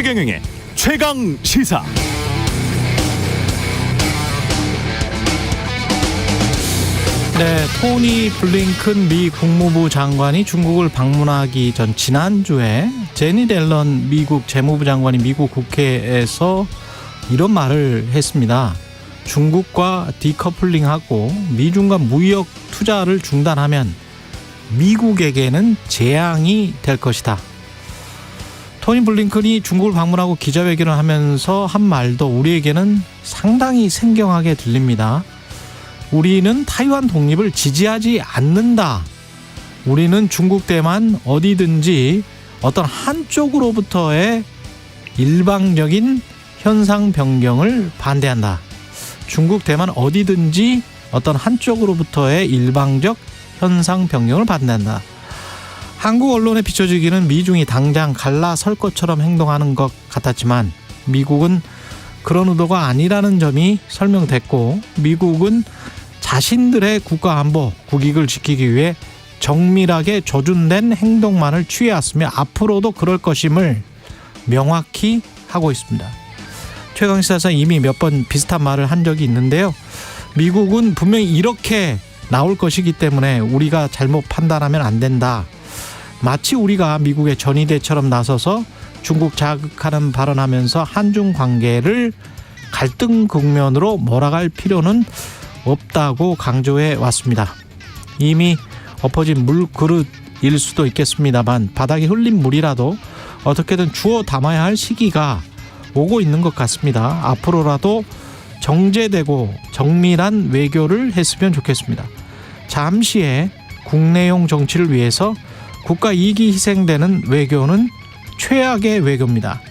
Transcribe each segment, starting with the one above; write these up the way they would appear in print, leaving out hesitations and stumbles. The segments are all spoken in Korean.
최경영의 최강 시사. 네, 토니 블링컨 미 국무부 장관이 중국을 방문하기 전 지난주에 제닛 옐런 미국 재무부 장관이 미국 국회에서 이런 말을 했습니다. 중국과 디커플링하고 미중과 무역 투자를 중단하면 미국에게는 재앙이 될 것이다. 토니 블링컨이 중국을 방문하고 기자회견을 하면서 한 말도 우리에게는 상당히 생경하게 들립니다. 우리는 타이완 독립을 지지하지 않는다. 우리는 중국 대만 어디든지 어떤 한쪽으로부터의 일방적인 현상 변경을 반대한다. 중국 대만 어디든지 어떤 한쪽으로부터의 일방적 현상 변경을 반대한다. 한국 언론에 비춰지기는 미중이 당장 갈라설 것처럼 행동하는 것 같았지만 미국은 그런 의도가 아니라는 점이 설명됐고, 미국은 자신들의 국가안보, 국익을 지키기 위해 정밀하게 조준된 행동만을 취해왔으며 앞으로도 그럴 것임을 명확히 하고 있습니다. 최강시사에서 이미 몇 번 비슷한 말을 한 적이 있는데요. 미국은 분명히 이렇게 나올 것이기 때문에 우리가 잘못 판단하면 안 된다. 마치 우리가 미국의 전위대처럼 나서서 중국 자극하는 발언하면서 한중 관계를 갈등 국면으로 몰아갈 필요는 없다고 강조해 왔습니다. 이미 엎어진 물그릇일 수도 있겠습니다만 바닥에 흘린 물이라도 어떻게든 주워 담아야 할 시기가 오고 있는 것 같습니다. 앞으로라도 정제되고 정밀한 외교를 했으면 좋겠습니다. 잠시의 국내용 정치를 위해서 국가 이익이 희생되는 외교는 최악의 외교입니다.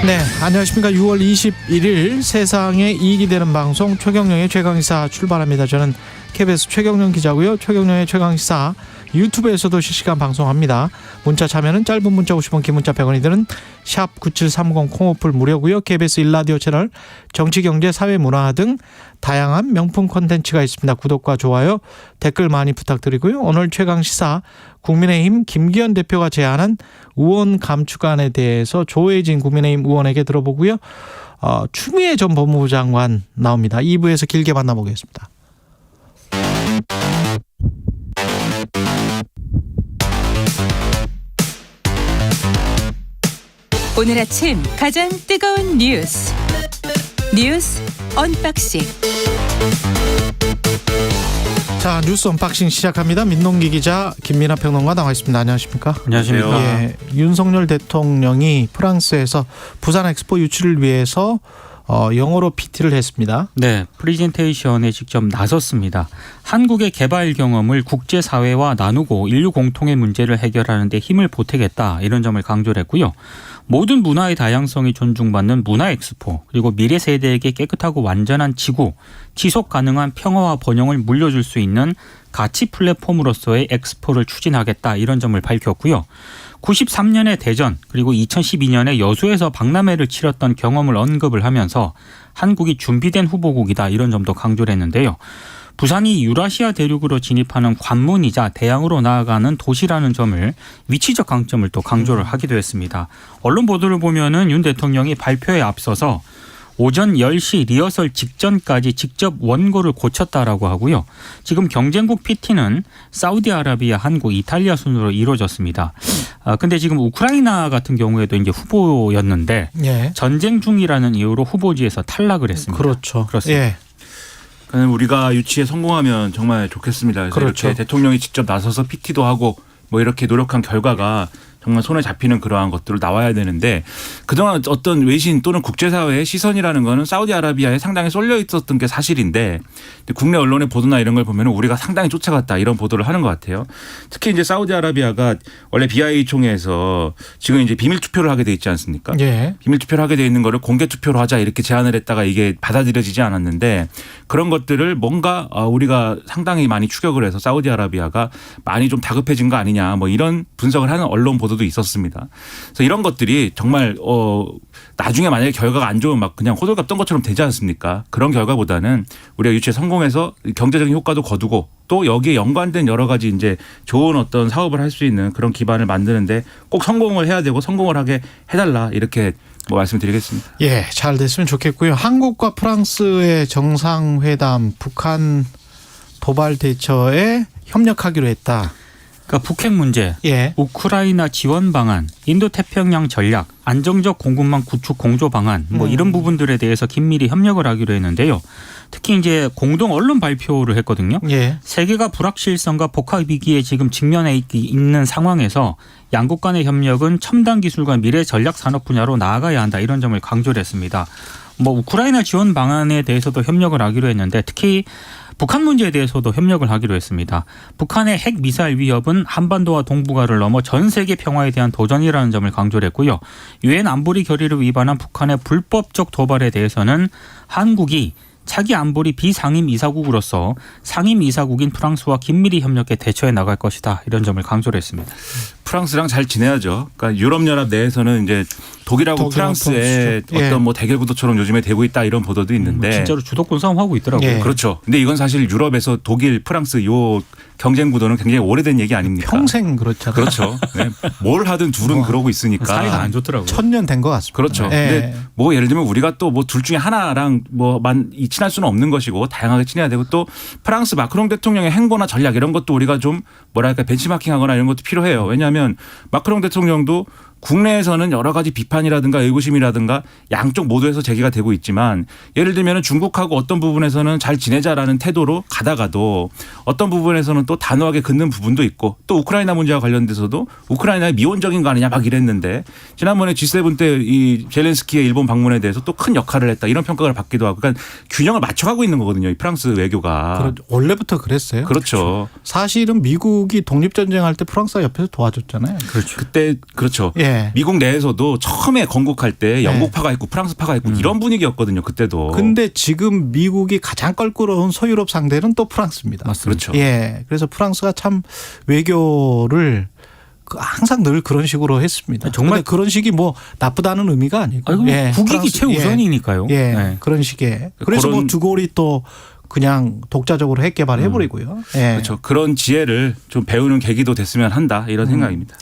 네, 안녕하십니까. 6월 21일 세상에 이익이 되는 방송 최경영의 최강시사 출발합니다. 저는 KBS 최경영 기자고요. 최경영의 최강시사 유튜브에서도 실시간 방송합니다. 문자 참여는 짧은 문자 50원, 긴 문자 100원이 드는 샵 9730 콩오플 무료고요. KBS 1라디오 채널 정치, 경제, 사회, 문화 등 다양한 명품 콘텐츠가 있습니다. 구독과 좋아요, 댓글 많이 부탁드리고요. 오늘 최강시사 국민의힘 김기현 대표가 제안한 의원 감축안에 대해서 조혜진 국민의힘 의원에게 들어보고요. 추미애 전 법무부 장관 나옵니다. 2부에서 길게 만나보겠습니다. 오늘 아침 가장 뜨거운 뉴스 언박싱. 자, 뉴스 언박싱 시작합니다. 민동기 기자, 김민하 평론가 나와 있습니다. 안녕하십니까? 안녕하십니까? 예, 윤석열 대통령이 프랑스에서 부산 엑스포 유치를 위해서 영어로 PT를 했습니다. 네, 프리젠테이션에 직접 나섰습니다. 한국의 개발 경험을 국제사회와 나누고 인류 공통의 문제를 해결하는 데 힘을 보태겠다, 이런 점을 강조를 했고요. 모든 문화의 다양성이 존중받는 문화 엑스포, 그리고 미래 세대에게 깨끗하고 완전한 지구, 지속 가능한 평화와 번영을 물려줄 수 있는 가치 플랫폼으로서의 엑스포를 추진하겠다, 이런 점을 밝혔고요. 93년의 대전, 그리고 2012년에 여수에서 박람회를 치렀던 경험을 언급을 하면서 한국이 준비된 후보국이다, 이런 점도 강조를 했는데요. 부산이 유라시아 대륙으로 진입하는 관문이자 대양으로 나아가는 도시라는 점을, 위치적 강점을 또 강조를 하기도 했습니다. 언론 보도를 보면은 윤 대통령이 발표에 앞서서 오전 10시 리허설 직전까지 직접 원고를 고쳤다라고 하고요. 지금 경쟁국 PT는 사우디아라비아, 한국, 이탈리아 순으로 이루어졌습니다. 근데 지금 우크라이나 같은 경우에도 이제 후보였는데 전쟁 중이라는 이유로 후보지에서 탈락을 했습니다. 그렇죠. 그렇습니다. 예. 우리가 유치에 성공하면 정말 좋겠습니다. 그래서 그렇죠. 이렇게 대통령이 직접 나서서 PT도 하고 뭐 이렇게 노력한 결과가 정말 손에 잡히는 그러한 것들을 나와야 되는데, 그동안 어떤 외신 또는 국제사회의 시선이라는 거는 사우디아라비아에 상당히 쏠려 있었던 게 사실인데, 국내 언론의 보도나 이런 걸 보면 우리가 상당히 쫓아갔다, 이런 보도를 하는 것 같아요. 특히 이제 사우디아라비아가 원래 BIA 총회에서 지금 이제 비밀 투표를 하게 돼 있지 않습니까? 예. 비밀 투표를 하게 돼 있는 거를 공개 투표로 하자, 이렇게 제안을 했다가 이게 받아들여지지 않았는데, 그런 것들을 뭔가 우리가 상당히 많이 추격을 해서 사우디아라비아가 많이 좀 다급해진 거 아니냐, 뭐 이런 분석을 하는 언론 보도 보도도 있었습니다. 그래서 이런 것들이 정말 나중에 만약에 결과가 안 좋으면 막 그냥 호들갑 떤 것처럼 되지 않습니까? 그런 결과보다는 우리가 유치에 성공해서 경제적인 효과도 거두고 또 여기에 연관된 여러 가지 이제 좋은 어떤 사업을 할 수 있는 그런 기반을 만드는데 꼭 성공을 해야 되고 성공을 하게 해달라 이렇게 뭐 말씀드리겠습니다. 예, 잘 됐으면 좋겠고요. 한국과 프랑스의 정상회담 북한 도발 대처에 협력하기로 했다. 그러니까 북핵 문제, 예. 우크라이나 지원 방안, 인도태평양 전략, 안정적 공급망 구축 공조 방안 뭐 이런 부분들에 대해서 긴밀히 협력을 하기로 했는데요. 특히 이제 공동 언론 발표를 했거든요. 예. 세계가 불확실성과 복합 위기에 지금 직면해 있는 상황에서 양국 간의 협력은 첨단 기술과 미래 전략 산업 분야로 나아가야 한다 이런 점을 강조를 했습니다. 뭐 우크라이나 지원 방안에 대해서도 협력을 하기로 했는데 특히 북한 문제에 대해서도 협력을 하기로 했습니다. 북한의 핵 미사일 위협은 한반도와 동북아를 넘어 전 세계 평화에 대한 도전이라는 점을 강조를 했고요. 유엔 안보리 결의를 위반한 북한의 불법적 도발에 대해서는 한국이 차기 안보리 비상임 이사국으로서 상임 이사국인 프랑스와 긴밀히 협력해 대처해 나갈 것이다. 이런 점을 강조를 했습니다. 프랑스랑 잘 지내야죠. 그러니까 유럽연합 내에서는 이제 독일하고 프랑스의 예. 어떤 뭐 대결 구도처럼 요즘에 되고 있다 이런 보도도 있는데 진짜로 주도권 싸움하고 있더라고요. 예. 그렇죠. 근데 이건 사실 유럽에서 독일, 프랑스 요 경쟁 구도는 굉장히 오래된 얘기 아닙니까? 평생 그렇잖아요. 그렇죠. 네. 뭘 하든 둘은 그러고 있으니까 사이가 안 좋더라고요. 1000년 된 것 같습니다. 그렇죠. 예. 근데 뭐 예를 들면 우리가 또 뭐 둘 중에 하나랑 뭐만 친할 수는 없는 것이고 다양하게 친해야 되고 또 프랑스 마크롱 대통령의 행보나 전략 이런 것도 우리가 좀 뭐랄까 벤치마킹하거나 이런 것도 필요해요. 왜냐하면 마크롱 대통령도 국내에서는 여러 가지 비판이라든가 의구심이라든가 양쪽 모두에서 제기가 되고 있지만 예를 들면 중국하고 어떤 부분에서는 잘 지내자라는 태도로 가다가도 어떤 부분에서는 또 단호하게 긋는 부분도 있고 또 우크라이나 문제와 관련돼서도 우크라이나의 미온적인 거 아니냐 막 이랬는데 지난번에 G7 때 이 젤렌스키의 일본 방문에 대해서 또 큰 역할을 했다 이런 평가를 받기도 하고 그러니까 균형을 맞춰가고 있는 거거든요. 이 프랑스 외교가. 원래부터 그랬어요. 그렇죠. 사실은 미국이 독립전쟁할 때 프랑스가 옆에서 도와줬잖아요. 그렇죠. 그때 그렇죠. 예. 미국 내에서도 처음에 건국할 때 영국파가 있고 프랑스파가 있고 이런 분위기였거든요. 그때도. 근데 지금 미국이 가장 껄끄러운 서유럽 상대는 또 프랑스입니다. 그렇죠. 예. 그래서 프랑스가 참 외교를 항상 늘 그런 식으로 했습니다. 정말 그런 식이 뭐 나쁘다는 의미가 아니고. 예. 국익이 최우선이니까요. 예. 네. 그런 식의. 그래서 뭐 드골이 또 그냥 독자적으로 핵 개발을 해버리고요. 예. 그렇죠. 그런 지혜를 좀 배우는 계기도 됐으면 한다 이런 생각입니다.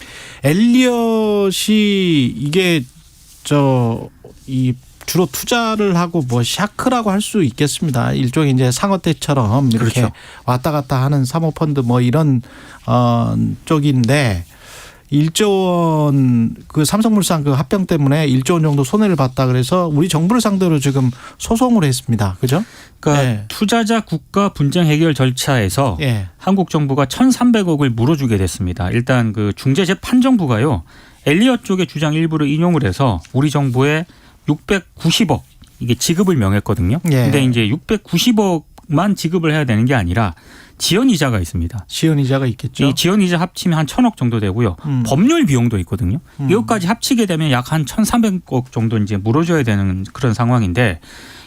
엘리엇이 이게 이 주로 투자를 하고 뭐 샤크라고 할 수 있겠습니다. 일종의 이제 상어떼처럼 이렇게 그렇죠. 왔다 갔다 하는 사모펀드 뭐 이런 쪽인데 1조 원 그 삼성물산 그 합병 때문에 1조 원 정도 손해를 봤다 그래서 우리 정부를 상대로 지금 소송을 했습니다. 그죠? 그러니까 예. 투자자 국가 분쟁 해결 절차에서 예. 한국 정부가 1,300억을 물어주게 됐습니다. 일단 그 중재재판정부가요. 엘리엇 쪽의 주장 일부를 인용을 해서 우리 정부에 690억 이게 지급을 명했거든요. 예. 근데 이제 690억만 지급을 해야 되는 게 아니라 지연이자가 있습니다. 지연이자가 있겠죠. 이 지연이자 합치면 한 1,000억 정도 되고요. 법률 비용도 있거든요. 이것까지 합치게 되면 약 한 1,300억 정도 이제 물어줘야 되는 그런 상황인데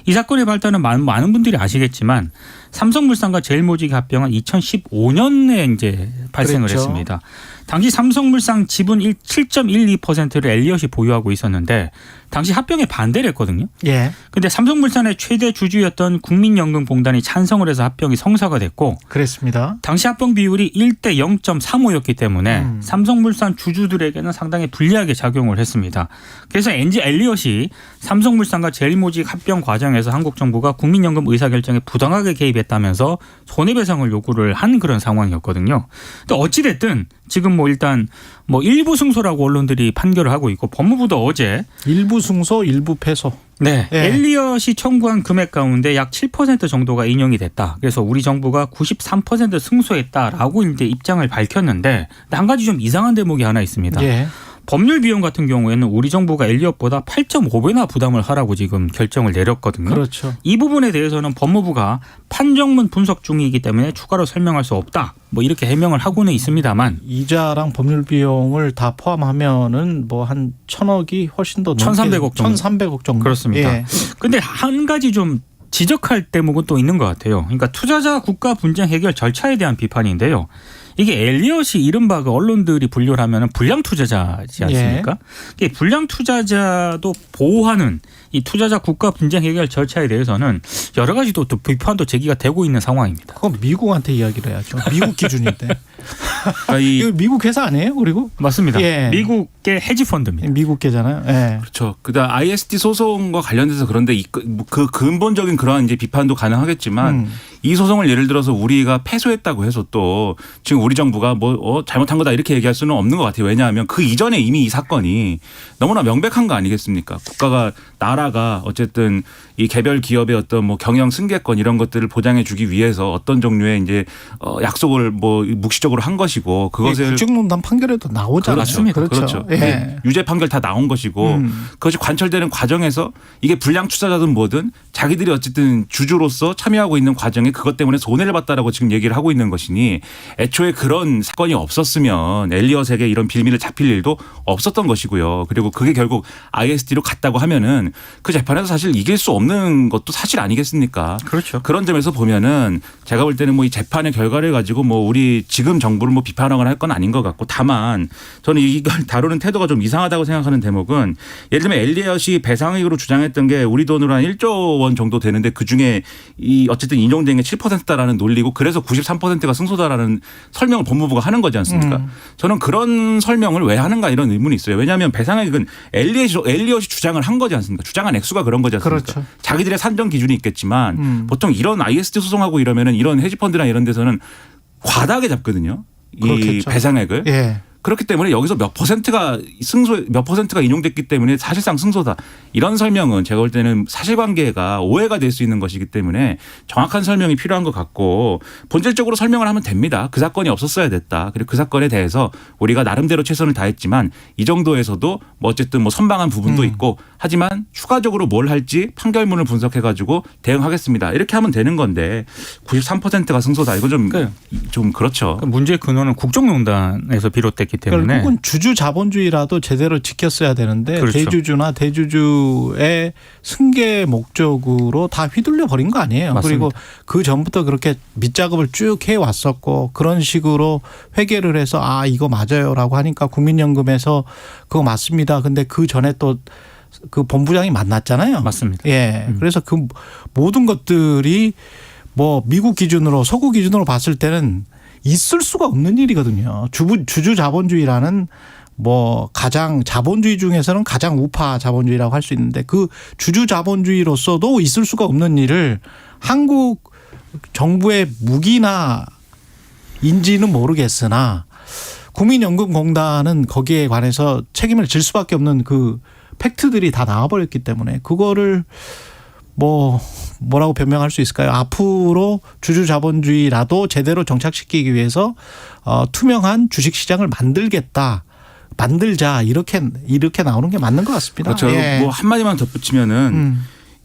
이 사건의 발단은 많은 분들이 아시겠지만 삼성물산과 제일모직이 합병한 2015년에 이제 발생을 그랬죠. 했습니다. 당시 삼성물산 지분 7.12%를 엘리엇이 보유하고 있었는데 당시 합병에 반대를 했거든요. 예. 근데 삼성물산의 최대 주주였던 국민연금공단이 찬성을 해서 합병이 성사가 됐고 그랬습니다. 당시 합병 비율이 1대 0.35였기 때문에 삼성물산 주주들에게는 상당히 불리하게 작용을 했습니다. 그래서 엔지 엘리엇이 삼성물산과 제일모직 합병 과정에서 한국 정부가 국민연금 의사결정에 부당하게 개입했다면서 손해배상을 요구를 한 그런 상황이었거든요. 근데 어찌됐든 지금 뭐 일단 뭐 일부 승소라고 언론들이 판결을 하고 있고 법무부도 어제 일부 승소, 일부 패소. 네, 예. 엘리엇이 청구한 금액 가운데 약 7% 정도가 인용이 됐다. 그래서 우리 정부가 93% 승소했다라고 이제 입장을 밝혔는데 한 가지 좀 이상한 대목이 하나 있습니다. 예. 법률 비용 같은 경우에는 우리 정부가 엘리엇보다 8.5배나 부담을 하라고 지금 결정을 내렸거든요. 그렇죠. 이 부분에 대해서는 법무부가 판정문 분석 중이기 때문에 추가로 설명할 수 없다. 뭐 이렇게 해명을 하고는 있습니다만 이자랑 법률 비용을 다 포함하면은 뭐 한 1,000억이 훨씬 더 1,300억 정도. 1,300억 정도. 그렇습니다. 예. 근데 한 가지 좀 지적할 대목은 또 있는 것 같아요. 그러니까 투자자 국가 분쟁 해결 절차에 대한 비판인데요. 이게 엘리엇이 이른바 그 언론들이 분류를 하면 불량 투자자지 않습니까? 이게 불량 투자자도 보호하는 이 투자자 국가 분쟁 해결 절차에 대해서는 여러 가지 또 비판도 제기가 되고 있는 상황입니다. 그건 미국한테 이야기를 해야죠. 미국 기준인데. 그러니까 이거 미국 회사 아니에요? 그리고 맞습니다. 예. 미국의 헤지 펀드입니다. 미국계잖아요. 예. 그렇죠. 그다음 ISD 소송과 관련돼서 그런데 그 근본적인 그러한 이제 비판도 가능하겠지만 이 소송을 예를 들어서 우리가 패소했다고 해서 또 지금 우리 정부가 뭐 잘못한 거다 이렇게 얘기할 수는 없는 것 같아요. 왜냐하면 그 이전에 이미 이 사건이 너무나 명백한 거 아니겠습니까? 국가가 나라가 어쨌든 이 개별 기업의 어떤 뭐 경영 승계권 이런 것들을 보장해 주기 위해서 어떤 종류의 이제 약속을 뭐 묵시적으로 한 것이고 그것을 국정농단 판결에도 나오잖아요. 맞습니다. 그렇죠. 예. 예. 유죄 판결 다 나온 것이고 그것이 관철되는 과정에서 이게 불량 투자자든 뭐든 자기들이 어쨌든 주주로서 참여하고 있는 과정에 그것 때문에 손해를 봤다라고 지금 얘기를 하고 있는 것이니 애초에 그런 사건이 없었으면 엘리엇에게 이런 빌미를 잡힐 일도 없었던 것이고요. 그리고 그게 결국 ISD로 갔다고 하면은 그 재판에서 사실 이길 수 없는 것도 사실 아니겠습니까? 그렇죠. 그런 점에서 보면은 제가 볼 때는 뭐 이 재판의 결과를 가지고 뭐 우리 지금 정부를 뭐 비판하거나 할 건 아닌 것 같고 다만 저는 이걸 다루는 태도가 좀 이상하다고 생각하는 대목은 예를 들면 엘리엇이 배상액으로 주장했던 게 우리 돈으로 한 1조 원 정도 되는데 그중에 이 어쨌든 인용된 게 7%다라는 논리고 그래서 93%가 승소다라는 설명을 법무부가 하는 거지 않습니까? 저는 그런 설명을 왜 하는가 이런 의문이 있어요. 왜냐하면 배상액은 엘리엇이 주장을 한 거지 않습니까? 주장한 액수가 그런 거지 않습니까? 그렇죠. 자기들의 산정 기준이 있겠지만 보통 이런 ISD 소송하고 이러면은 이런 헤지펀드나 이런 데서는 과다하게 잡거든요. 그렇겠죠. 이 배상액을. 예. 그렇기 때문에 여기서 몇 퍼센트가 인용됐기 때문에 사실상 승소다. 이런 설명은 제가 볼 때는 사실관계가 오해가 될 수 있는 것이기 때문에 정확한 설명이 필요한 것 같고 본질적으로 설명을 하면 됩니다. 그 사건이 없었어야 됐다. 그리고 그 사건에 대해서 우리가 나름대로 최선을 다했지만 이 정도에서도 뭐 어쨌든 뭐 선방한 부분도 있고 하지만 추가적으로 뭘 할지 판결문을 분석해 가지고 대응하겠습니다. 이렇게 하면 되는 건데 93%가 승소다. 이거 좀 그렇죠. 문제의 근원은 국정농단에서 비롯됐기 때문에 결국은 주주 자본주의라도 제대로 지켰어야 되는데 그렇죠. 대주주나 대주주의 승계 목적으로 다 휘둘려 버린 거 아니에요. 맞습니다. 그리고 그 전부터 그렇게 밑작업을 쭉 해왔었고 그런 식으로 회계를 해서 아 이거 맞아요라고 하니까 국민연금에서 그거 맞습니다. 근데 그 전에 또 그 본부장이 만났잖아요. 맞습니다. 예. 그래서 그 모든 것들이 뭐 미국 기준으로 서구 기준으로 봤을 때는 있을 수가 없는 일이거든요. 주주 자본주의라는 뭐 가장 자본주의 중에서는 가장 우파 자본주의라고 할 수 있는데 그 주주 자본주의로서도 있을 수가 없는 일을 한국 정부의 무기나 인지는 모르겠으나 국민연금공단은 거기에 관해서 책임을 질 수밖에 없는 그 팩트들이 다 나와버렸기 때문에 그거를 뭐라고 변명할 수 있을까요? 앞으로 주주 자본주의라도 제대로 정착시키기 위해서 투명한 주식 시장을 만들자 이렇게 나오는 게 맞는 것 같습니다. 그렇죠. 예. 뭐 한마디만 덧붙이면은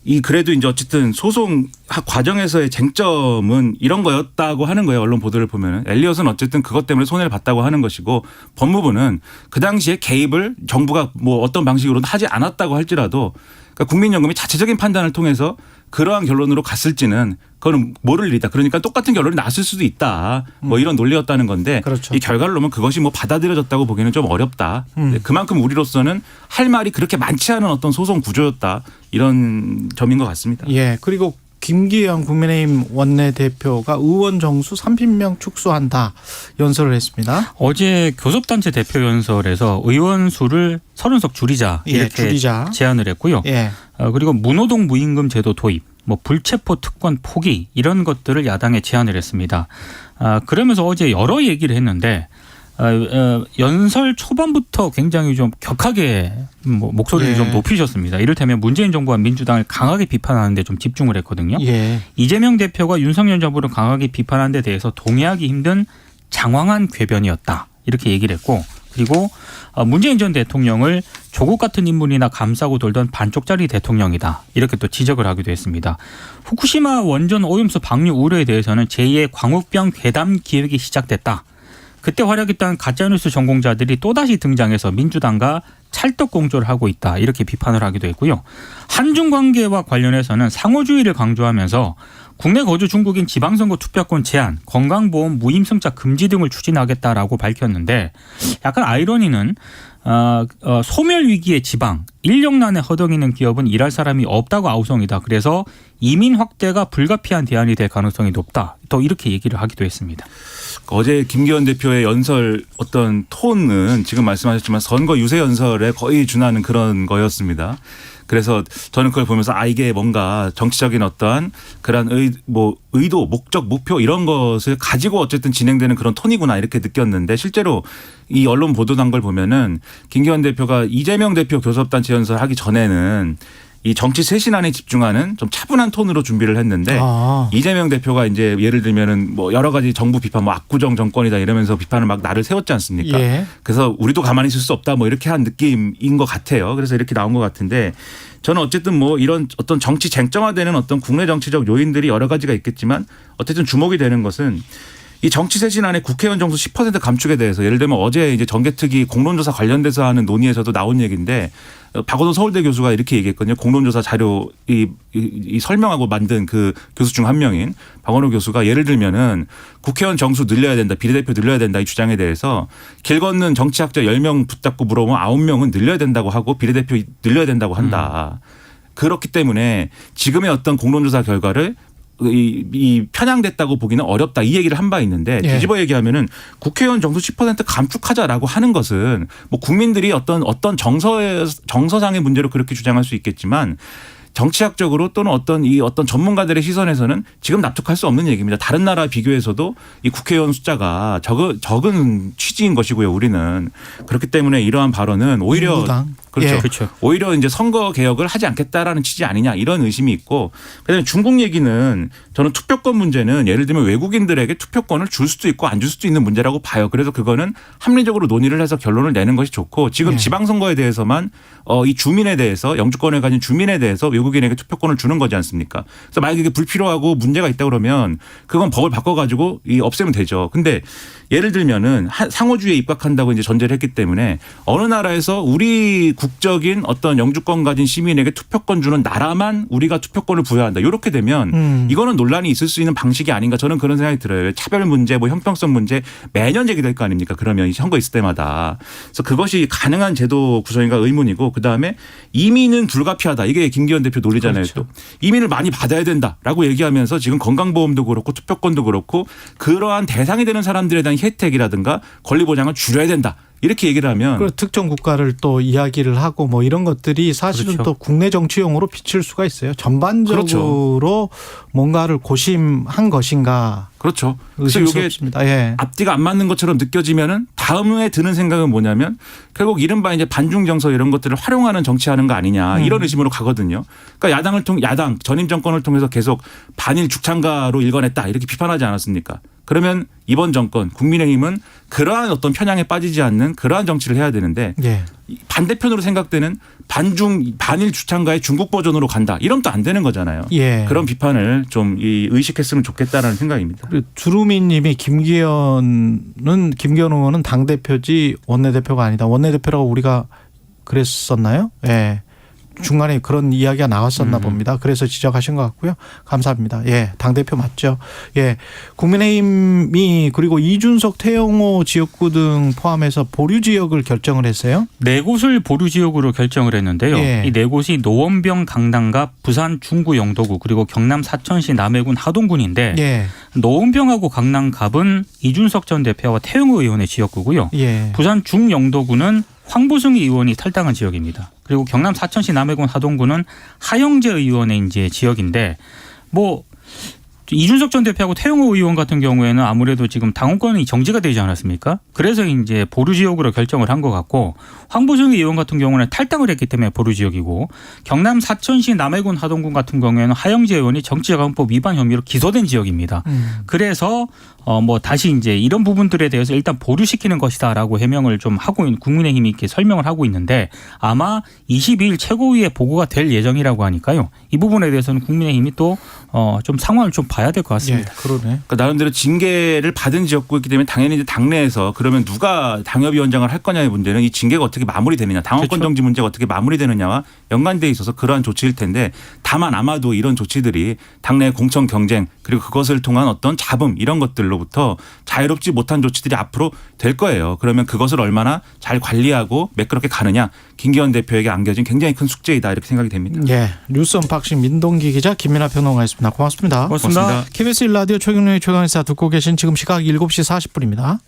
이 그래도 이제 어쨌든 소송 과정에서의 쟁점은 이런 거였다고 하는 거예요. 언론 보도를 보면은 엘리엇은 어쨌든 그것 때문에 손해를 봤다고 하는 것이고 법무부는 그 당시에 개입을 정부가 뭐 어떤 방식으로든 하지 않았다고 할지라도 그러니까 국민연금이 자체적인 판단을 통해서 그러한 결론으로 갔을지는 그거는 모를 일이다. 그러니까 똑같은 결론이 났을 수도 있다. 뭐 이런 논리였다는 건데 그렇죠. 이 결과를 놓으면 그것이 뭐 받아들여졌다고 보기에는 좀 어렵다. 그만큼 우리로서는 할 말이 그렇게 많지 않은 어떤 소송 구조였다. 이런 점인 것 같습니다. 예. 그리고 김기현 국민의힘 원내대표가 의원 정수 30명 축소한다 연설을 했습니다. 어제 교섭단체 대표 연설에서 의원 수를 30석 줄이자 이렇게 제안을 했고요. 예. 그리고 무노동 무임금 제도 도입, 뭐 불체포 특권 포기 이런 것들을 야당에 제안을 했습니다. 그러면서 어제 여러 얘기를 했는데 연설 초반부터 굉장히 좀 격하게 목소리를 좀 높이셨습니다. 이를테면 문재인 정부와 민주당을 강하게 비판하는 데 좀 집중을 했거든요. 예. 이재명 대표가 윤석열 정부를 강하게 비판하는 데 대해서 동의하기 힘든 장황한 궤변이었다. 이렇게 얘기를 했고 그리고 문재인 전 대통령을 조국 같은 인물이나 감싸고 돌던 반쪽짜리 대통령이다. 이렇게 또 지적을 하기도 했습니다. 후쿠시마 원전 오염수 방류 우려에 대해서는 제2의 광우병 괴담 기획이 시작됐다. 그때 활약했던 가짜뉴스 전공자들이 또다시 등장해서 민주당과 찰떡 공조를 하고 있다 이렇게 비판을 하기도 했고요. 한중 관계와 관련해서는 상호주의를 강조하면서 국내 거주 중국인 지방선거 투표권 제한, 건강보험 무임승차 금지 등을 추진하겠다라고 밝혔는데 약간 아이러니는 소멸 위기의 지방, 인력난에 허덕이는 기업은 일할 사람이 없다고 아우성이다. 그래서 이민 확대가 불가피한 대안이 될 가능성이 높다. 또 이렇게 얘기를 하기도 했습니다. 어제 김기현 대표의 연설 어떤 톤은 지금 말씀하셨지만 선거 유세 연설에 거의 준하는 그런 거였습니다. 그래서 저는 그걸 보면서 이게 뭔가 정치적인 어떠한 그런 의도, 목적, 목표 이런 것을 가지고 어쨌든 진행되는 그런 톤이구나 이렇게 느꼈는데 실제로 이 언론 보도한 걸 보면은 김기현 대표가 이재명 대표 교섭단체 연설하기 전에는 이 정치 쇄신안에 집중하는 좀 차분한 톤으로 준비를 했는데 이재명 대표가 이제 예를 들면은 뭐 여러 가지 정부 비판, 뭐 압구정 정권이다 이러면서 비판을 막 나를 세웠지 않습니까? 예. 그래서 우리도 가만히 있을 수 없다 뭐 이렇게 한 느낌인 것 같아요. 그래서 이렇게 나온 것 같은데 저는 어쨌든 뭐 이런 어떤 정치 쟁점화되는 어떤 국내 정치적 요인들이 여러 가지가 있겠지만 어쨌든 주목이 되는 것은 이 정치 쇄신안에 국회의원 정수 10% 감축에 대해서 예를 들면 어제 이제 정개특위 공론조사 관련돼서 하는 논의에서도 나온 얘기인데 박원순 서울대 교수가 이렇게 얘기했거든요. 공론조사 자료 이 설명하고 만든 그 교수 중 한 명인 박원호 교수가 예를 들면은 국회의원 정수 늘려야 된다, 비례대표 늘려야 된다 이 주장에 대해서 길 걷는 정치학자 10명 붙잡고 물어보면 9명은 늘려야 된다고 하고 비례대표 늘려야 된다고 한다. 그렇기 때문에 지금의 어떤 공론조사 결과를 이 편향됐다고 보기는 어렵다 이 얘기를 한 바 있는데 뒤집어 얘기하면은 국회의원 정수 10% 감축하자라고 하는 것은 뭐 국민들이 어떤 정서상의 문제로 그렇게 주장할 수 있겠지만 정치학적으로 또는 어떤 전문가들의 시선에서는 지금 납득할 수 없는 얘기입니다. 다른 나라 비교해서도 이 국회의원 숫자가 적은 취지인 것이고요. 우리는 그렇기 때문에 이러한 발언은 오히려 민주당. 그렇죠. 예. 그렇죠. 오히려 이제 선거 개혁을 하지 않겠다라는 취지 아니냐 이런 의심이 있고 그다음에 중국 얘기는 저는 투표권 문제는 예를 들면 외국인들에게 투표권을 줄 수도 있고 안 줄 수도 있는 문제라고 봐요. 그래서 그거는 합리적으로 논의를 해서 결론을 내는 것이 좋고 지금 지방선거에 대해서만 이 주민에 대해서 영주권을 가진 주민에 대해서 외국인에게 투표권을 주는 거지 않습니까? 그래서 만약에 이게 불필요하고 문제가 있다 그러면 그건 법을 바꿔가지고 없애면 되죠. 근데 예를 들면은 상호주의에 입각한다고 이제 전제를 했기 때문에 어느 나라에서 우리 국적인 어떤 영주권 가진 시민에게 투표권 주는 나라만 우리가 투표권을 부여한다. 이렇게 되면 이거는 논란이 있을 수 있는 방식이 아닌가 저는 그런 생각이 들어요. 차별 문제, 뭐 형평성 문제 매년 제기될 거 아닙니까? 그러면 선거 있을 때마다. 그래서 그것이 가능한 제도 구성인가 의문이고 그다음에 이민은 불가피하다. 이게 김기현 대표 논리잖아요. 그렇죠. 또 이민을 많이 받아야 된다라고 얘기하면서 지금 건강보험도 그렇고 투표권도 그렇고 그러한 대상이 되는 사람들에 대한 혜택이라든가 권리 보장을 줄여야 된다. 이렇게 얘기를 하면 그 특정 국가를 또 이야기를 하고 뭐 이런 것들이 사실은 그렇죠. 또 국내 정치용으로 비칠 수가 있어요. 전반적으로 뭔가를 고심한 것인가. 그렇죠. 그래서 이게 의심스럽습니다. 예. 앞뒤가 안 맞는 것처럼 느껴지면은 다음에 드는 생각은 뭐냐면 결국 이른바 이제 반중 정서 이런 것들을 활용하는 정치하는 거 아니냐 이런 의심으로 가거든요. 그러니까 야당 전임 정권을 통해서 계속 반일 죽창가로 일관했다 이렇게 비판하지 않았습니까? 그러면 이번 정권 국민의힘은 그러한 어떤 편향에 빠지지 않는 그러한 정치를 해야 되는데 예. 반대편으로 생각되는 반일 주창가의 중국 버전으로 간다. 이러면 또 안 되는 거잖아요. 예. 그런 비판을 좀 의식했으면 좋겠다라는 생각입니다. 그리고 주루미님이 김기현 의원은 당 대표지 원내대표가 아니다. 원내대표라고 우리가 그랬었나요? 예. 중간에 그런 이야기가 나왔었나 봅니다. 그래서 지적하신 것 같고요. 감사합니다. 예, 당대표 맞죠. 예. 국민의힘이 그리고 이준석 태영호 지역구 등 포함해서 보류 지역을 결정을 했어요. 네 곳을 보류 지역으로 결정을 했는데요. 예. 이 네 곳이 노원병 강남갑, 부산 중구 영도구 그리고 경남 사천시 남해군 하동군인데 예. 노원병하고 강남갑은 이준석 전 대표와 태영호 의원의 지역구고요. 예. 부산 중영도구는 황보승 의원이 탈당한 지역입니다. 그리고 경남 사천시 남해군 하동구는 하영재 의원의 이제 지역인데 뭐 이준석 전 대표하고 태영호 의원 같은 경우에는 아무래도 지금 당원권이 정지가 되지 않았습니까? 그래서 이제 보류 지역으로 결정을 한 것 같고 황보승 의원 같은 경우는 탈당을 했기 때문에 보류 지역이고 경남 사천시 남해군 하동군 같은 경우에는 하영재 의원이 정치자금법 위반 혐의로 기소된 지역입니다. 그래서 뭐 다시 이제 이런 부분들에 대해서 일단 보류시키는 것이다라고 해명을 좀 하고 있는 국민의힘이 이렇게 설명을 하고 있는데 아마 22일 최고위에 보고가 될 예정이라고 하니까요. 이 부분에 대해서는 국민의힘이 또 좀 상황을 좀 봐야 될 것 같습니다. 예, 그러네. 그러니까 나름대로 징계를 받은 지역구이기 때문에 당연히 이제 당내에서 그러면 누가 당협위원장을 할 거냐의 문제는 이 징계가 어떻게 마무리되느냐, 당원권 그렇죠. 정지 문제가 어떻게 마무리되느냐와 연관돼 있어서 그러한 조치일 텐데, 다만 아마도 이런 조치들이 당내 공천 경쟁 그리고 그것을 통한 어떤 잡음 이런 것들로부터 자유롭지 못한 조치들이 앞으로 될 거예요. 그러면 그것을 얼마나 잘 관리하고 매끄럽게 가느냐, 김기현 대표에게 안겨진 굉장히 큰 숙제이다 이렇게 생각이 됩니다. 예, 뉴스 언박싱 민동기 기자, 김민하 평론가였습니다. 고맙습니다. 고맙습니다. KBS 1라디오 최경영의 최강시사 듣고 계신 지금 시각 7시 40분입니다.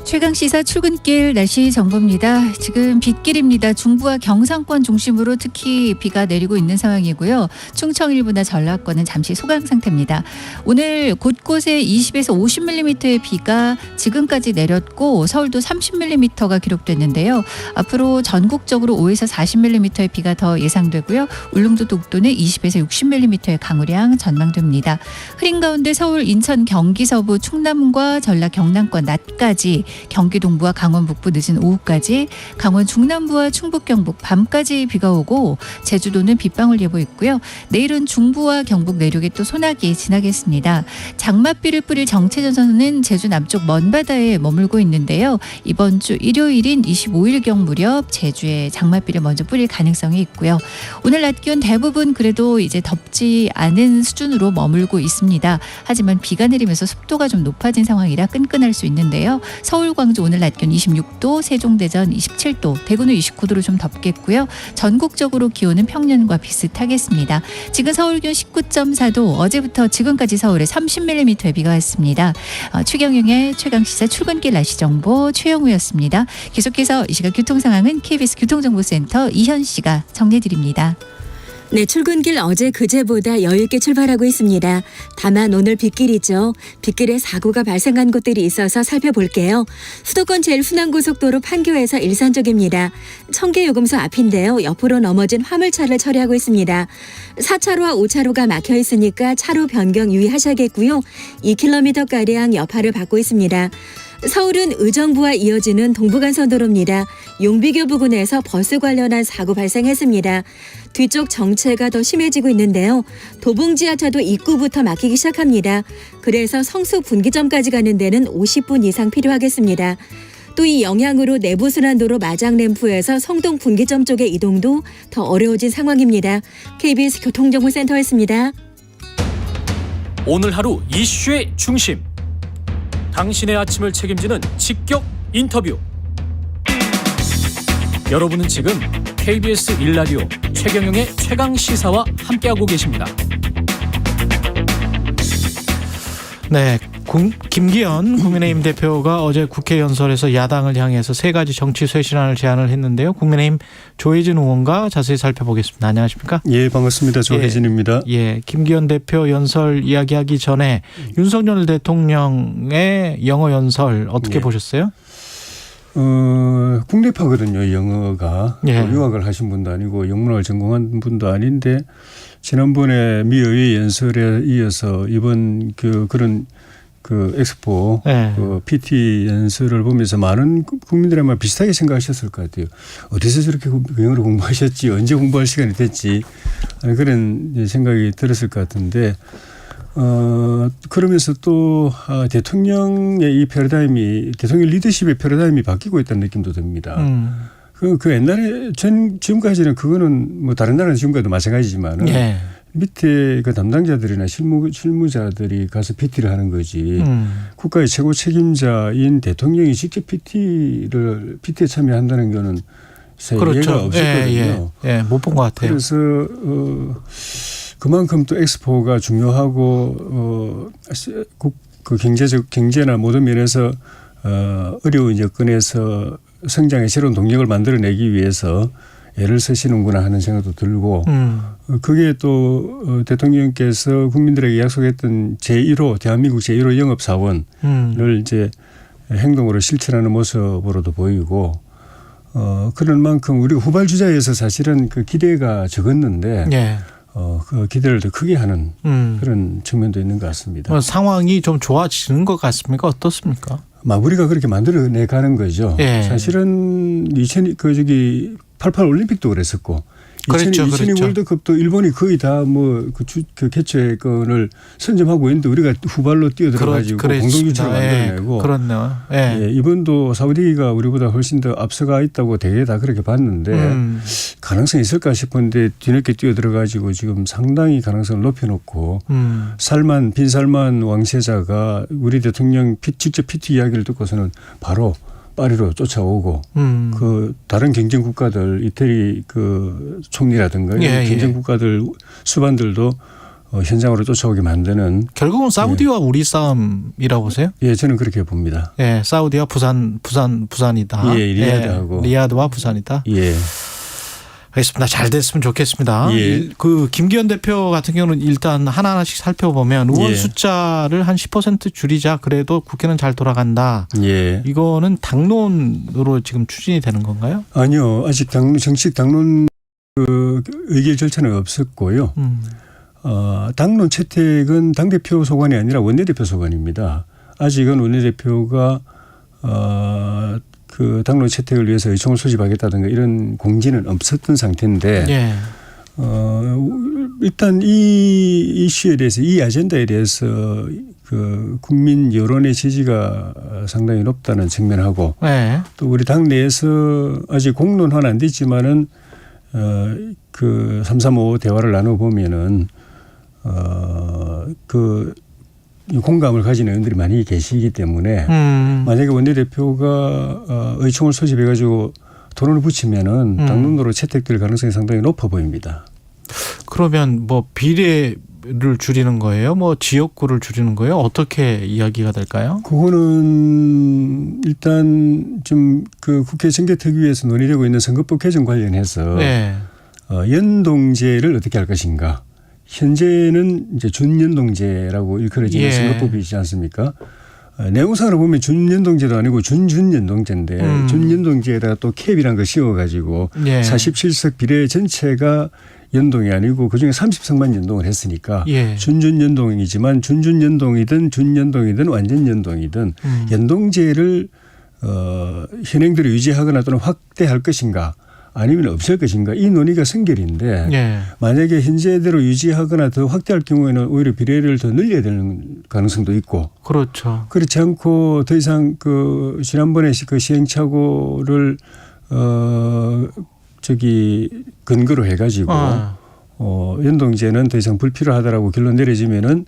최강시사 출근길 날씨 정보입니다. 지금 빗길입니다. 중부와 경상권 중심으로 특히 비가 내리고 있는 상황이고요. 충청 일부나 전라권은 잠시 소강 상태입니다. 오늘 곳곳에 20에서 50mm의 비가 지금까지 내렸고 서울도 30mm가 기록됐는데요. 앞으로 전국적으로 5에서 40mm의 비가 더 예상되고요. 울릉도 독도는 20에서 60mm의 강우량 전망됩니다. 흐린 가운데 서울, 인천, 경기 서부, 충남과 전라, 경남권 낮까지, 경기 동부와 강원 북부 늦은 오후까지, 강원 중남부와 충북 경북 밤까지 비가 오고 제주도는 빗방울 예보 있고요. 내일은 중부와 경북 내륙에 또 소나기 지나겠습니다. 장맛비를 뿌릴 정체전선은 제주 남쪽 먼바다에 머물고 있는데요. 이번 주 일요일인 25일경 무렵 제주에 장맛비를 먼저 뿌릴 가능성이 있고요. 오늘 낮 기온 대부분 그래도 이제 덥지 않은 수준으로 머물고 있습니다. 하지만 비가 내리면서 습도가 좀 높아진 상황이라 끈끈할 수 있는데요. 서울, 광주 오늘 낮 기온 26도, 세종대전 27도, 대구는 29도로 좀 덥겠고요. 전국적으로 기온은 평년과 비슷하겠습니다. 지금 서울 기온 19.4도, 어제부터 지금까지 서울에 30mm의 비가 왔습니다. 최경영의 최강시사 출근길 날씨 정보 최영우였습니다. 계속해서 이 시각 교통 상황은 KBS 교통정보센터 이현 씨가 정리해드립니다. 네, 출근길 어제 그제보다 여유있게 출발하고 있습니다. 다만 오늘 빗길이죠. 빗길에 사고가 발생한 곳들이 있어서 살펴볼게요. 수도권 제일순환고속도로 판교에서 일산 쪽입니다. 청계요금소 앞인데요. 옆으로 넘어진 화물차를 처리하고 있습니다. 4차로와 5차로가 막혀 있으니까 차로 변경 유의하셔야겠고요. 2km가량 여파를 받고 있습니다. 서울은 의정부와 이어지는 동부간선도로입니다. 용비교 부근에서 버스 관련한 사고 발생했습니다. 뒤쪽 정체가 더 심해지고 있는데요. 도봉지하차도 입구부터 막히기 시작합니다. 그래서 성수 분기점까지 가는 데는 50분 이상 필요하겠습니다. 또 이 영향으로 내부순환도로 마장램프에서 성동 분기점 쪽의 이동도 더 어려워진 상황입니다. KBS 교통정보센터였습니다. 오늘 하루 이슈의 중심, 당신의 아침을 책임지는 직격 인터뷰. 여러분은 지금 KBS 1라디오 최경영의 최강시사와 함께하고 계십니다. 네, 김기현 국민의힘 대표가 어제 국회 연설에서 야당을 향해서 3가지 정치 쇄신안을 제안을 했는데요. 국민의힘 조혜진 의원과 자세히 살펴보겠습니다. 안녕하십니까? 예, 반갑습니다. 조혜진입니다. 예, 김기현 대표 연설 이야기하기 전에 윤석열 대통령의 영어 연설 어떻게 보셨어요? 국내파거든요. 영어가. 예. 유학을 하신 분도 아니고 영문학을 전공한 분도 아닌데 지난번에 미 의회 연설에 이어서 이번 그런 엑스포 예. PT 연설을 보면서 많은 국민들이 아마 비슷하게 생각하셨을 것 같아요. 어디서 저렇게 영어를 공부하셨지, 언제 공부할 시간이 됐지, 그런 생각이 들었을 것 같은데, 그러면서 또 대통령의 이 패러다임이, 대통령 리더십의 패러다임이 바뀌고 있다는 느낌도 듭니다. 그 옛날에 지금까지는 그거는 뭐 다른 나라는 지금까지도 마찬가지지만은 예. 밑에 그 담당자들이나 실무자들이 가서 PT를 하는 거지. 국가의 최고 책임자인 대통령이 직접 PT에 참여한다는 거는 그렇죠. 예가 없었거든요. 예, 못 본 것 같아요. 그래서 그만큼 또 엑스포가 중요하고 그 경제나 모든 면에서 어려운 여건에서 성장의 새로운 동력을 만들어내기 위해서 애를 쓰시는구나 하는 생각도 들고 그게 또 대통령께서 국민들에게 약속했던 제1호 대한민국 제1호 영업사원을 이제 행동으로 실천하는 모습으로도 보이고 그런 만큼 우리가 후발주자에서 사실은 그 기대가 적었는데 예. 그 기대를 더 크게 하는 그런 측면도 있는 것 같습니다. 상황이 좀 좋아지는 것 같습니까? 어떻습니까? 우리가 그렇게 만들어내 가는 거죠. 예. 사실은 88 올림픽도 그랬었고 그렇죠. 2002 월드컵도 일본이 거의 다 뭐 그 개최권을 선점하고 있는데 우리가 후발로 뛰어들어가지고 공동 유치를 만들어내고. 그렇네요. 예. 예, 이번도 사우디가 우리보다 훨씬 더 앞서가 있다고 대개 다 그렇게 봤는데 가능성이 있을까 싶었는데 뒤늦게 뛰어들어가지고 지금 상당히 가능성을 높여놓고 빈살만 왕세자가 우리 대통령 직접 PT 이야기를 듣고서는 바로 파리로 쫓아오고 그 다른 경쟁 국가들 이태리 그 총리라든가 경쟁 국가들 수반들도 현장으로 쫓아오게 만드는 결국은 사우디와 우리 싸움이라고 보세요? 예, 저는 그렇게 봅니다. 예, 사우디와 부산이다. 예, 리야드하고 리야드와 부산이다. 예. 알겠습니다. 잘 됐으면 좋겠습니다. 예. 그 김기현 대표 같은 경우는 일단 하나하나씩 살펴보면 의원 숫자를 한 10% 줄이자 그래도 국회는 잘 돌아간다. 예. 이거는 당론으로 지금 추진이 되는 건가요? 아니요. 아직 정식 당론 그 의결 절차는 없었고요. 당론 채택은 당대표 소관이 아니라 원내대표 소관입니다. 아직은 원내대표가 그 당론 채택을 위해서 의총을 소집하겠다든가 이런 공지는 없었던 상태인데 예. 일단 이 이슈에 대해서 이 아젠다에 대해서 그 국민 여론의 지지가 상당히 높다는 측면하고 예. 또 우리 당 내에서 아직 공론화는 안 됐지만은 그 335 대화를 나눠보면은 그 공감을 가지는 의원들이 많이 계시기 때문에 만약에 원내대표가 의총을 소집해가지고 토론을 붙이면은 당론으로 채택될 가능성이 상당히 높아 보입니다. 그러면 뭐 비례를 줄이는 거예요? 뭐 지역구를 줄이는 거예요? 어떻게 이야기가 될까요? 그거는 일단 좀 그 국회 정개특위에서 논의되고 있는 선거법 개정 관련해서 네. 연동제를 어떻게 할 것인가. 현재는 이제 준연동제라고 일컬어지는 선거법이지 않습니까? 내용상으로 보면 준연동제도 아니고 준준연동제인데 준연동제에다가 또 캡이라는 걸 씌워가지고 47석 비례 전체가 연동이 아니고 그중에 30석만 연동을 했으니까 준준연동이지만 준준연동이든 준연동이든 완전연동이든 연동제를 현행대로 유지하거나 또는 확대할 것인가 아니면 없앨 것인가 이 논의가 선결인데 만약에 현재대로 유지하거나 더 확대할 경우에는 오히려 비례를 더 늘려야 되는 가능성도 있고 그렇죠. 그렇지 않고 더 이상 그 지난번에 그 시행착오를 근거로 해가지고 연동제는 더 이상 불필요하다라고 결론 내려지면은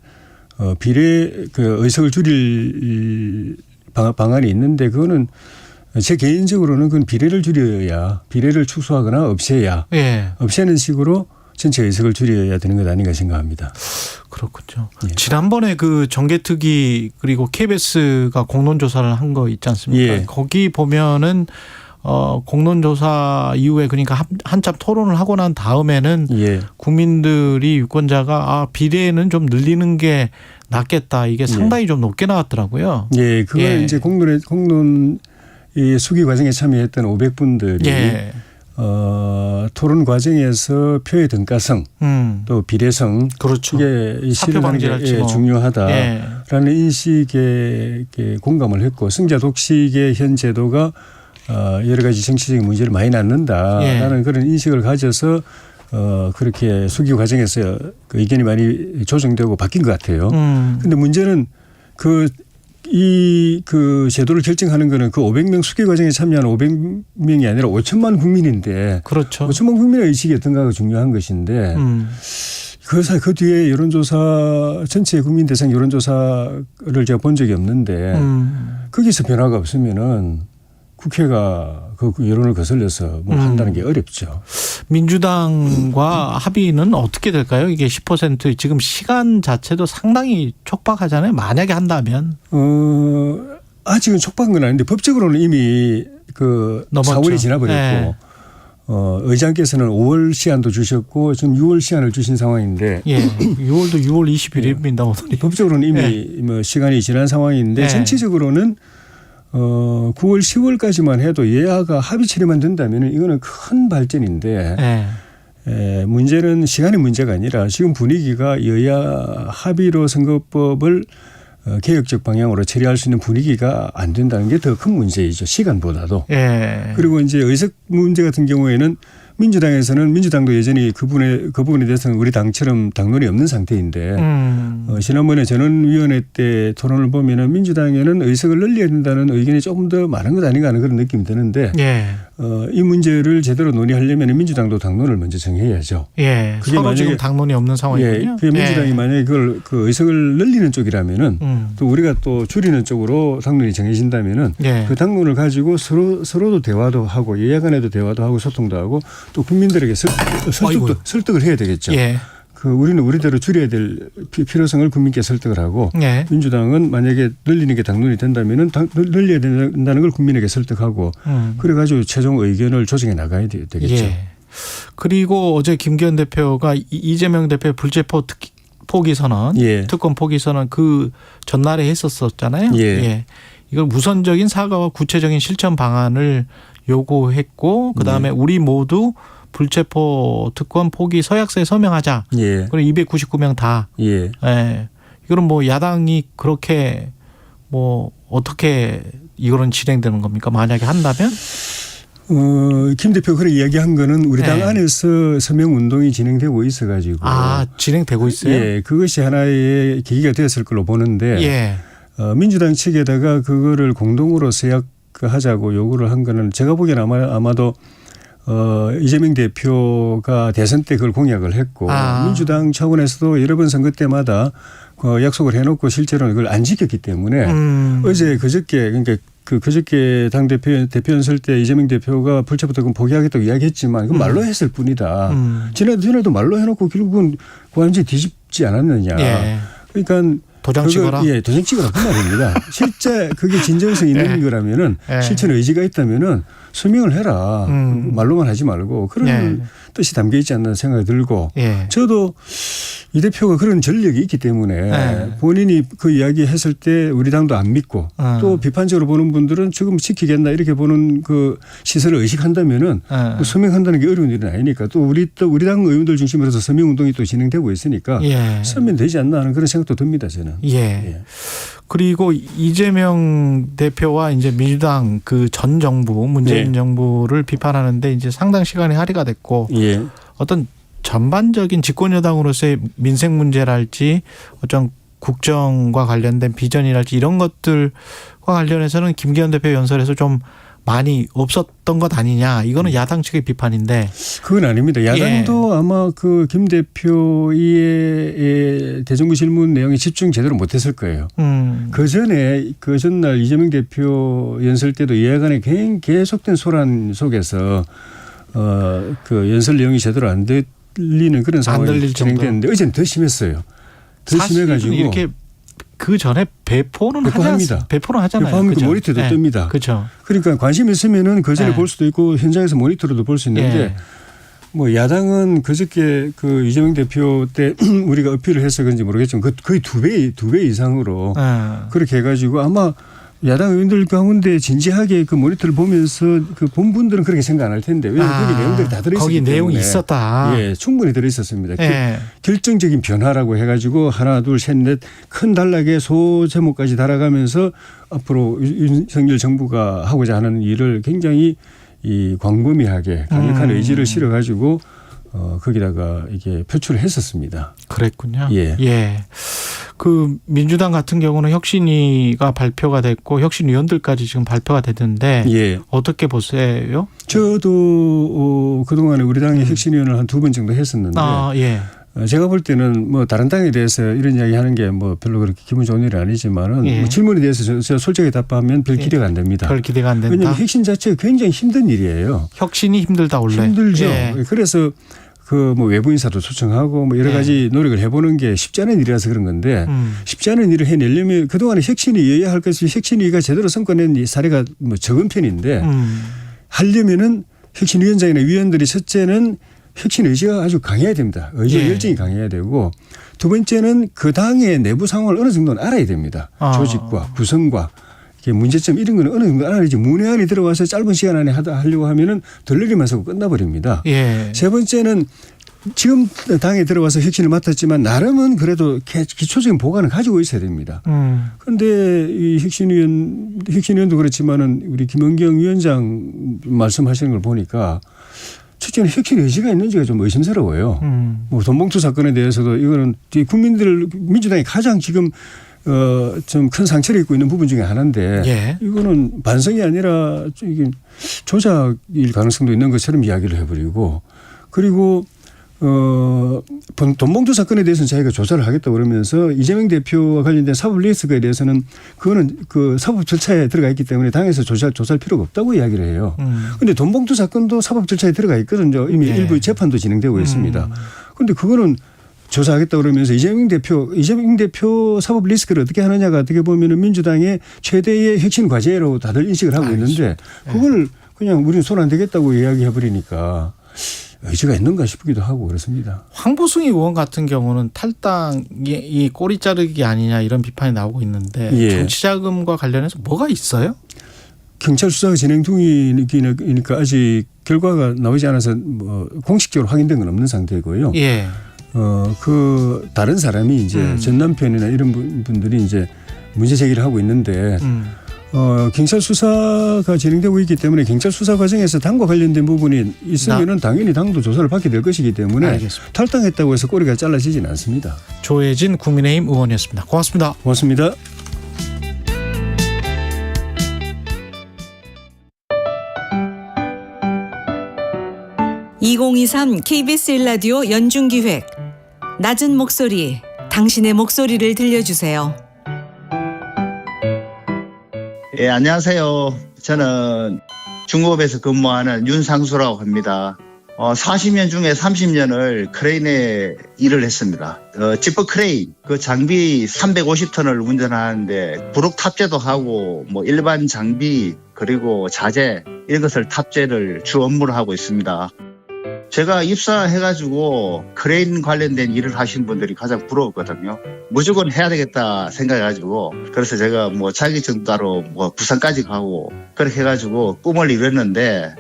비례 그 의석을 줄일 방안이 있는데 그거는 제 개인적으로는 그건 비례를 줄여야 비례를 축소하거나 없애야 없애는 식으로 전체 의석을 줄여야 되는 것 아닌가 생각합니다. 그렇군요. 지난번에 그 정개특위 그리고 KBS가 공론조사를 한 거 있지 않습니까? 거기 보면은 공론조사 이후에 그러니까 한참 토론을 하고 난 다음에는 국민들이 유권자가 비례는 좀 늘리는 게 낫겠다. 이게 상당히 좀 높게 나왔더라고요. 예, 그걸 이제 공론 이 수기 과정에 참여했던 500분들이 토론 과정에서 표의 등가성 또 비례성 그렇죠. 이게 실현하는 게 중요하다라는 인식에 공감을 했고 승자 독식의 현 제도가 여러 가지 정치적인 문제를 많이 낳는다라는 그런 인식을 가져서 그렇게 수기 과정에서 그 의견이 많이 조정되고 바뀐 것 같아요. 그런데 문제는 그 제도를 결정하는 거는 그 500명 수기 과정에 참여한 500명이 아니라 5천만 국민인데. 그렇죠. 5천만 국민의 의식이 어떤가가 중요한 것인데. 그 뒤에 여론조사, 전체 국민 대상 여론조사를 제가 본 적이 없는데. 거기서 변화가 없으면은 국회가 그 여론을 거슬려서 뭘 한다는 게 어렵죠. 민주당과 합의는 어떻게 될까요? 이게 10% 지금 시간 자체도 상당히 촉박하잖아요. 만약에 한다면. 아직은 촉박한 건 아닌데 법적으로는 이미 그 4월이 지나버렸고 의장께서는 5월 시한도 주셨고 지금 6월 시한을 주신 상황인데 6월도 6월 20일입니다. 오늘이. 법적으로는 이미 뭐 시간이 지난 상황인데 전체적으로는 9월 10월까지만 해도 여야가 합의 처리만 된다면 이거는 큰 발전인데 문제는 시간의 문제가 아니라 지금 분위기가 여야 합의로 선거법을 개혁적 방향으로 처리할 수 있는 분위기가 안 된다는 게 더 큰 문제이죠. 시간보다도. 그리고 이제 의석 문제 같은 경우에는 민주당에서는 민주당도 여전히 그 부분에 대해서는 우리 당처럼 당론이 없는 상태인데 지난번에 전원위원회 때 토론을 보면은 민주당에는 의석을 늘려야 된다는 의견이 조금 더 많은 것 아닌가 하는 그런 느낌이 드는데 예. 이 문제를 제대로 논의하려면 민주당도 당론을 먼저 정해야죠. 예. 그게 서로 만약에- 지금 당론이 없는 상황이군요. 그 민주당이 만약에 그걸 그 의석을 늘리는 쪽이라면은 또 우리가 또 줄이는 쪽으로 당론이 정해진다면은 예. 그 당론을 가지고 서로도 대화도 하고 여야 간에도 대화도 하고 소통도 하고 또 국민들에게 설득을 해야 되겠죠. 예. 그 우리는 우리대로 줄여야 될 필요성을 국민께 설득을 하고 예. 민주당은 만약에 늘리는 게 당론이 된다면은 늘려야 된다는 걸 국민에게 설득하고 그래가지고 최종 의견을 조정해 나가야 되겠죠. 예. 그리고 어제 김기현 대표가 이재명 대표의 불체포 포기 선언, 예. 특검 포기 선언 그 전날에 했었잖아요. 예. 이걸 우선적인 사과와 구체적인 실천 방안을 요구했고 그다음에 우리 모두 불체포 특권 포기 서약서에 서명하자. 예. 그리고 299명 다. 예. 예. 이거는 뭐 야당이 그렇게 뭐 어떻게 이거는 진행되는 겁니까? 만약에 한다면? 김 대표 그렇게 이야기한 거는 우리 당 네. 안에서 서명 운동이 진행되고 있어가지고. 진행되고 있어요? 예. 그것이 하나의 계기가 되었을 걸로 보는데. 예. 민주당 측에다가 그거를 공동으로 서약하자고 요구를 한 거는 제가 보기에는 아마도 이재명 대표가 대선 때 그걸 공약을 했고 민주당 차원에서도 여러 번 선거 때마다 약속을 해놓고 실제로는 그걸 안 지켰기 때문에 어제 그저께 그러니까 그저께 대표 연설 때 이재명 대표가 불체포 특권 포기하겠다고 이야기했지만 그건 말로 했을 뿐이다. 지난해도 말로 해놓고 결국은 완전히 뒤집지 않았느냐. 예. 그러니까 도장 찍어라. 예, 도장 찍어라 그 말입니다. 실제 그게 진정성 있는 거라면은 실천 의지가 있다면은 서명을 해라. 말로만 하지 말고 그런 뜻이 담겨 있지 않나 생각이 들고 저도 이 대표가 그런 전력이 있기 때문에 본인이 그 이야기 했을 때 우리 당도 안 믿고 또 비판적으로 보는 분들은 지금 지키겠나 이렇게 보는 그 시선을 의식한다면은 서명한다는 게 어려운 일은 아니니까 또 우리 당 의원들 중심으로 해서 서명 운동이 또 진행되고 있으니까 서면 되지 않나 하는 그런 생각도 듭니다 저는. 예. 그리고 이재명 대표와 이제 민주당 그 전 정부 문재인 정부를 비판하는데 이제 상당 시간이 할애가 됐고 어떤 전반적인 집권여당으로서의 민생 문제랄지 어떤 국정과 관련된 비전이랄지 이런 것들과 관련해서는 김기현 대표 연설에서 좀 많이 없었던 것 아니냐. 이거는 야당 측의 비판인데. 그건 아닙니다. 야당도 아마 그 김 대표의 대정부 질문 내용에 집중 제대로 못했을 거예요. 그 전날 이재명 대표 연설 때도 여야간에 계속된 소란 속에서 그 연설 내용이 제대로 안 들리는 그런 상황이 진행됐는데 어제는 더 심했어요. 더 심해가지고 이렇게 그 전에 배포는 하잖아요. 배포하면 그 모니터도 뜹니다. 그렇죠. 그러니까 관심 있으면은 그 전에 볼 수도 있고 현장에서 모니터로도 볼 수 있는데 뭐 야당은 그저께 그 이재명 대표 때 우리가 어필을 해서 그런지 모르겠지만 거의 두 배 이상으로 그렇게 해가지고 아마 야당 의원들 가운데 진지하게 그 모니터를 보면서 그 본 분들은 그렇게 생각 안 할 텐데 왜냐하면 거기 내용들이 다 들어있었기 거기 때문에. 내용이 있었다. 예, 충분히 들어있었습니다. 결정적인 변화라고 해가지고 하나 둘 셋 넷 큰 단락에 소 제목까지 달아가면서 앞으로 윤석열 정부가 하고자 하는 일을 굉장히 광범위하게 강력한 의지를 실어가지고 거기다가 이게 표출을 했었습니다. 그랬군요. 예. 그 민주당 같은 경우는 혁신위가 발표가 됐고 혁신위원들까지 지금 발표가 됐는데 어떻게 보세요? 저도 그동안에 우리 당의 혁신위원을 한 2번 정도 했었는데 제가 볼 때는 뭐 다른 당에 대해서 이런 이야기 하는 게 뭐 별로 그렇게 기분 좋은 일은 아니지만은 뭐 질문에 대해서 저 솔직히 답하면 별 기대가 안 됩니다. 별 기대가 안 된다. 왜냐하면 혁신 자체가 굉장히 힘든 일이에요. 혁신이 힘들다 원래. 힘들죠. 그래서 그 뭐 외부 인사도 초청하고 뭐 여러 가지 노력을 해보는 게 쉽지 않은 일이라서 그런 건데 쉽지 않은 일을 해내려면 그동안에 혁신위여야 할 것이 혁신위가 제대로 성과낸 사례가 뭐 적은 편인데 하려면은 혁신위원장이나 위원들이 첫째는 혁신 의지가 아주 강해야 됩니다. 의지와 열정이 강해야 되고 두 번째는 그 당의 내부 상황을 어느 정도는 알아야 됩니다. 조직과 구성과 문제점 이런 거는 어느 정도 알아야지 문외한이 들어와서 짧은 시간 안에 하려고 하면은 들러리만 서고 끝나버립니다. 세 번째는 지금 당에 들어와서 혁신을 맡았지만 나름은 그래도 기초적인 보관을 가지고 있어야 됩니다. 그런데 이 혁신위원도 그렇지만은 우리 김은경 위원장 말씀하시는 걸 보니까 실제로 혁신 의지가 있는지가 좀 의심스러워요. 뭐 돈봉투 사건에 대해서도 이거는 민주당이 가장 지금 좀 큰 상처를 입고 있는 부분 중에 하나인데 예. 이거는 반성이 아니라 이게 조작일 가능성도 있는 것처럼 이야기를 해버리고 그리고 돈봉투 사건에 대해서는 자기가 조사를 하겠다고 그러면서 이재명 대표와 관련된 사법 리스크에 대해서는 그거는 그 사법 절차에 들어가 있기 때문에 당에서 조사할 필요가 없다고 이야기를 해요. 그런데 돈봉투 사건도 사법 절차에 들어가 있거든요. 이미 네. 일부 재판도 진행되고 있습니다. 그런데 그거는 조사하겠다고 그러면서 이재명 대표 사법 리스크를 어떻게 하느냐가 어떻게 보면은 민주당의 최대의 혁신 과제로 다들 인식을 하고 있는데 그걸 그냥 우리는 손 안 대겠다고 이야기해 버리니까 의지가 있는가 싶기도 하고 그렇습니다. 황보승 의원 같은 경우는 탈당이 꼬리 자르기 아니냐 이런 비판이 나오고 있는데 예. 정치자금과 관련해서 뭐가 있어요? 경찰 수사가 진행 중이니까 아직 결과가 나오지 않아서 뭐 공식적으로 확인된 건 없는 상태고요. 예. 그 다른 사람이 이제 전 남편이나 이런 분들이 이제 문제 제기를 하고 있는데 경찰 수사가 진행되고 있기 때문에 경찰 수사 과정에서 당과 관련된 부분이 있으면은 당연히 당도 조사를 받게 될 것이기 때문에 알겠습니다. 탈당했다고 해서 꼬리가 잘라지지는 않습니다. 조혜진 국민의힘 의원이었습니다. 고맙습니다. 고맙습니다. (2023) KBS 1라디오 연중기획 낮은 목소리 당신의 목소리를 들려주세요. 예, 안녕하세요. 저는 중공업에서 근무하는 윤상수라고 합니다. 40년 중에 30년을 크레인에 일을 했습니다. 지퍼 크레인, 그 장비 350톤을 운전하는데 부록 탑재도 하고 뭐 일반 장비 그리고 자재 이런 것을 탑재를 주 업무로 하고 있습니다. 제가 입사해가지고 크레인 관련된 일을 하신 분들이 가장 부러웠거든요. 무조건 해야 되겠다 생각해가지고 그래서 제가 뭐 자격증 따로 뭐 부산까지 가고 그렇게 해가지고 꿈을 이뤘는데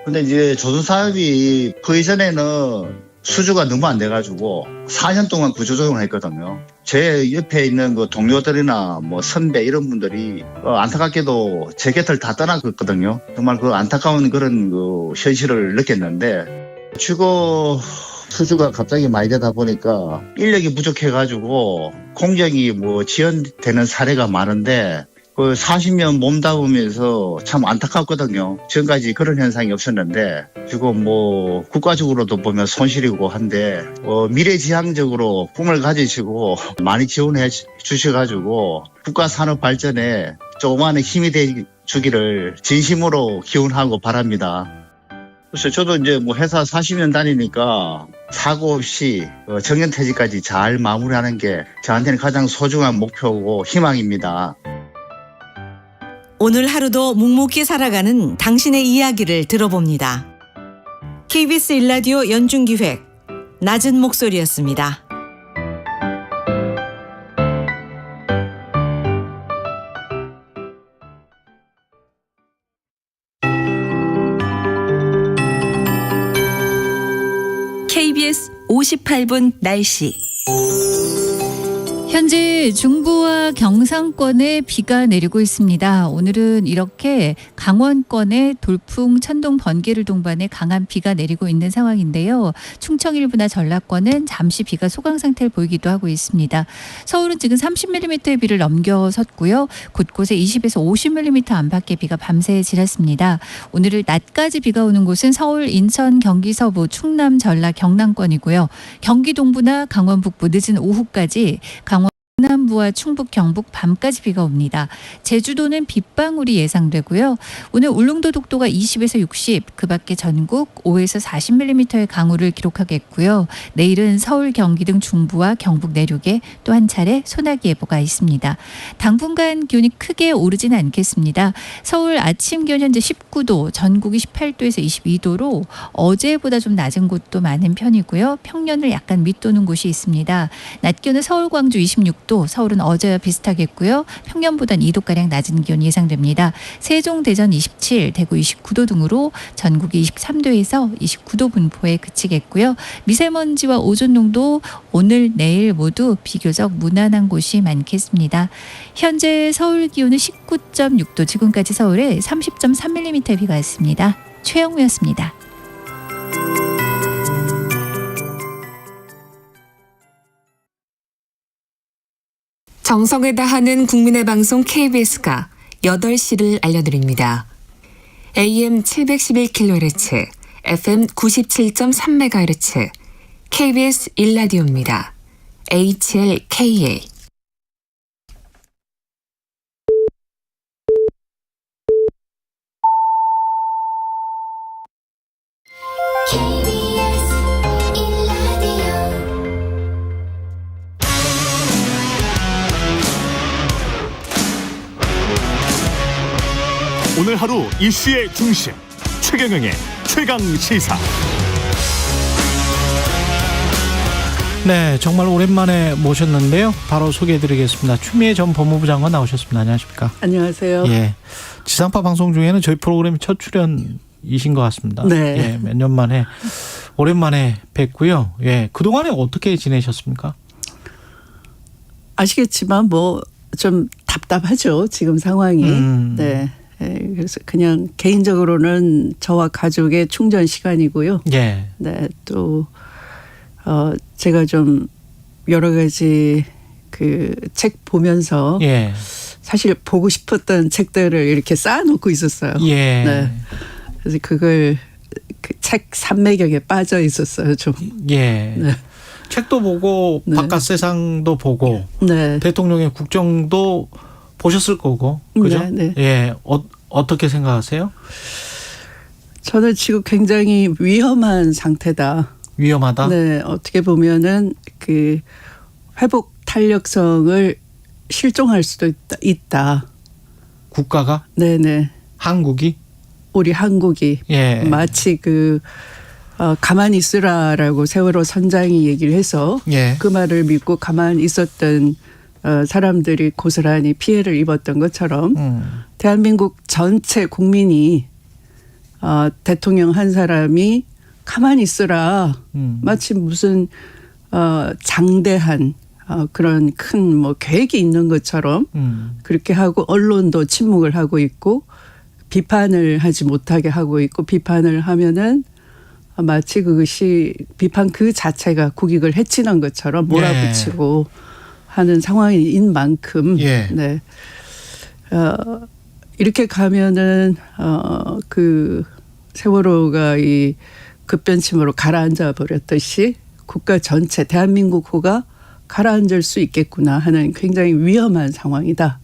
근데 이제 조선사업이 그 이전에는 수주가 너무 안 돼가지고 4년 동안 구조조정을 했거든요. 제 옆에 있는 그 동료들이나 뭐 선배 이런 분들이 안타깝게도 제 곁을 다 떠나갔거든요. 정말 그 안타까운 그런 그 현실을 느꼈는데 주거 수주가 갑자기 많이 되다 보니까 인력이 부족해가지고 공정이 뭐 지연되는 사례가 많은데 그 40년 몸담으면서 참 안타깝거든요. 지금까지 그런 현상이 없었는데 지금 뭐 국가적으로도 보면 손실이고 한데 미래지향적으로 꿈을 가지시고 많이 지원해 주셔가지고 국가 산업 발전에 조그마한 힘이 돼 주기를 진심으로 기원하고 바랍니다. 그래서 저도 이제 뭐 회사 40년 다니니까 사고 없이 정년퇴직까지 잘 마무리하는 게 저한테는 가장 소중한 목표고 희망입니다. 오늘 하루도 묵묵히 살아가는 당신의 이야기를 들어봅니다. KBS 1라디오 연중기획 낮은 목소리였습니다. KBS 58분 날씨. 현재 중부와 경상권에 비가 내리고 있습니다. 오늘은 이렇게 강원권에 돌풍, 천둥, 번개를 동반해 강한 비가 내리고 있는 상황인데요. 충청 일부나 전라권은 잠시 비가 소강 상태를 보이기도 하고 있습니다. 서울은 지금 30mm의 비를 넘겨섰고요. 곳곳에 20에서 50mm 안팎의 비가 밤새 지났습니다. 오늘은 낮까지 비가 오는 곳은 서울, 인천, 경기 서부, 충남, 전라, 경남권이고요. 경기 동부나 강원 북부 늦은 오후까지 강원 남부와 충북, 경북 밤까지 비가 옵니다. 제주도는 빗방울이 예상되고요. 오늘 울릉도 독도가 20에서 60, 그 밖에 전국 5에서 40mm의 강우를 기록하겠고요. 내일은 서울, 경기 등 중부와 경북 내륙에 또 한 차례 소나기 예보가 있습니다. 당분간 기온이 크게 오르진 않겠습니다. 서울 아침 기온 현재 19도, 전국이 18도에서 22도로 어제보다 좀 낮은 곳도 많은 편이고요. 평년을 약간 밑도는 곳이 있습니다. 낮 기온은 서울, 광주 26도, 서울은 어제와 비슷하겠고요. 평년보단 2도가량 낮은 기온 예상됩니다. 세종, 대전 27, 대구 29도 등으로 전국이 23도에서 29도 분포에 그치겠고요. 미세먼지와 오존 농도 오늘 내일 모두 비교적 무난한 곳이 많겠습니다. 현재 서울 기온은 19.6도, 지금까지 서울에 30.3mm의 비가 왔습니다. 최영우였습니다. 정성을 다하는 국민의 방송 KBS가 8시를 알려드립니다. AM 711kHz, FM 97.3MHz, KBS 1라디오입니다. HLKA. 오늘 하루 이슈의 중심 최경영의 최강 시사. 네, 정말 오랜만에 모셨는데요. 바로 소개해드리겠습니다. 추미애 전 법무부 장관 나오셨습니다. 안녕하십니까? 안녕하세요. 예, 지상파 방송 중에는 저희 프로그램 첫 출연이신 것 같습니다. 네. 예, 몇 년 만에 오랜만에 뵙고요. 예, 그 동안에 어떻게 지내셨습니까? 아시겠지만 뭐 좀 답답하죠. 지금 상황이. 네. 예, 그래서 그냥 개인적으로는 저와 가족의 충전 시간이고요. 예. 네, 또 제가 좀 여러 가지 그 책 보면서 예. 사실 보고 싶었던 책들을 이렇게 쌓아놓고 있었어요. 예. 네. 그래서 그걸 그 책 산매경에 빠져 있었어요, 좀. 예. 네. 책도 보고 네. 바깥 세상도 보고 네. 대통령의 국정도 보셨을 거고, 그죠? 네, 네. 예, 어떻게 생각하세요? 저는 지금 굉장히 위험한 상태다. 위험하다. 네, 어떻게 보면은 그 회복 탄력성을 실종할 수도 있다. 국가가? 네네. 한국이? 우리 한국이. 예. 마치 가만히 있으라라고 세월호 선장이 얘기를 해서 예. 그 말을 믿고 가만히 있었던 사람들이 고스란히 피해를 입었던 것처럼 대한민국 전체 국민이 대통령 한 사람이 가만히 있으라 마치 무슨 장대한 그런 큰 뭐 계획이 있는 것처럼 그렇게 하고 언론도 침묵을 하고 있고 비판을 하지 못하게 하고 있고 비판을 하면은 마치 그것이 비판 그 자체가 국익을 해치는 것처럼 몰아붙이고 하는 상황인 만큼 예. 네. 이렇게 가면은 그 세월호가 이 급변침으로 가라앉아 버렸듯이 국가 전체 대한민국호가 가라앉을 수 있겠구나 하는 굉장히 위험한 상황이다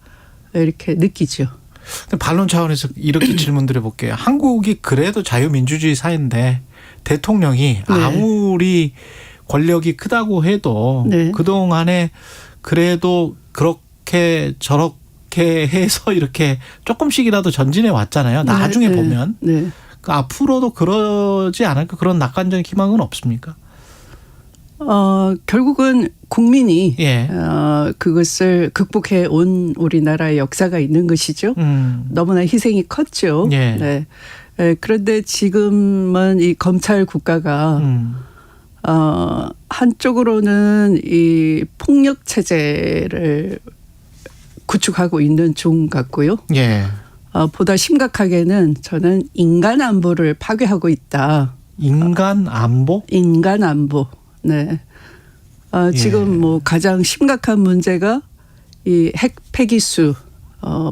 이렇게 느끼죠. 반론 차원에서 이렇게 질문 드려볼게요. 한국이 그래도 자유민주주의 사회인데 대통령이 네. 아무리 권력이 크다고 해도 네. 그동안에 그래도 그렇게 저렇게 해서 이렇게 조금씩이라도 전진해 왔잖아요. 나중에 네. 보면. 네. 그 앞으로도 그러지 않을까, 그런 낙관적인 희망은 없습니까? 결국은 국민이 예. 그것을 극복해 온 우리나라의 역사가 있는 것이죠. 너무나 희생이 컸죠. 예. 네. 그런데 지금은 이 검찰 국가가 한쪽으로는 이 폭력 체제를 구축하고 있는 중 같고요. 예. 보다 심각하게는 저는 인간 안보를 파괴하고 있다. 인간 안보? 인간 안보. 네. 지금 뭐 가장 심각한 문제가 이 핵 폐기수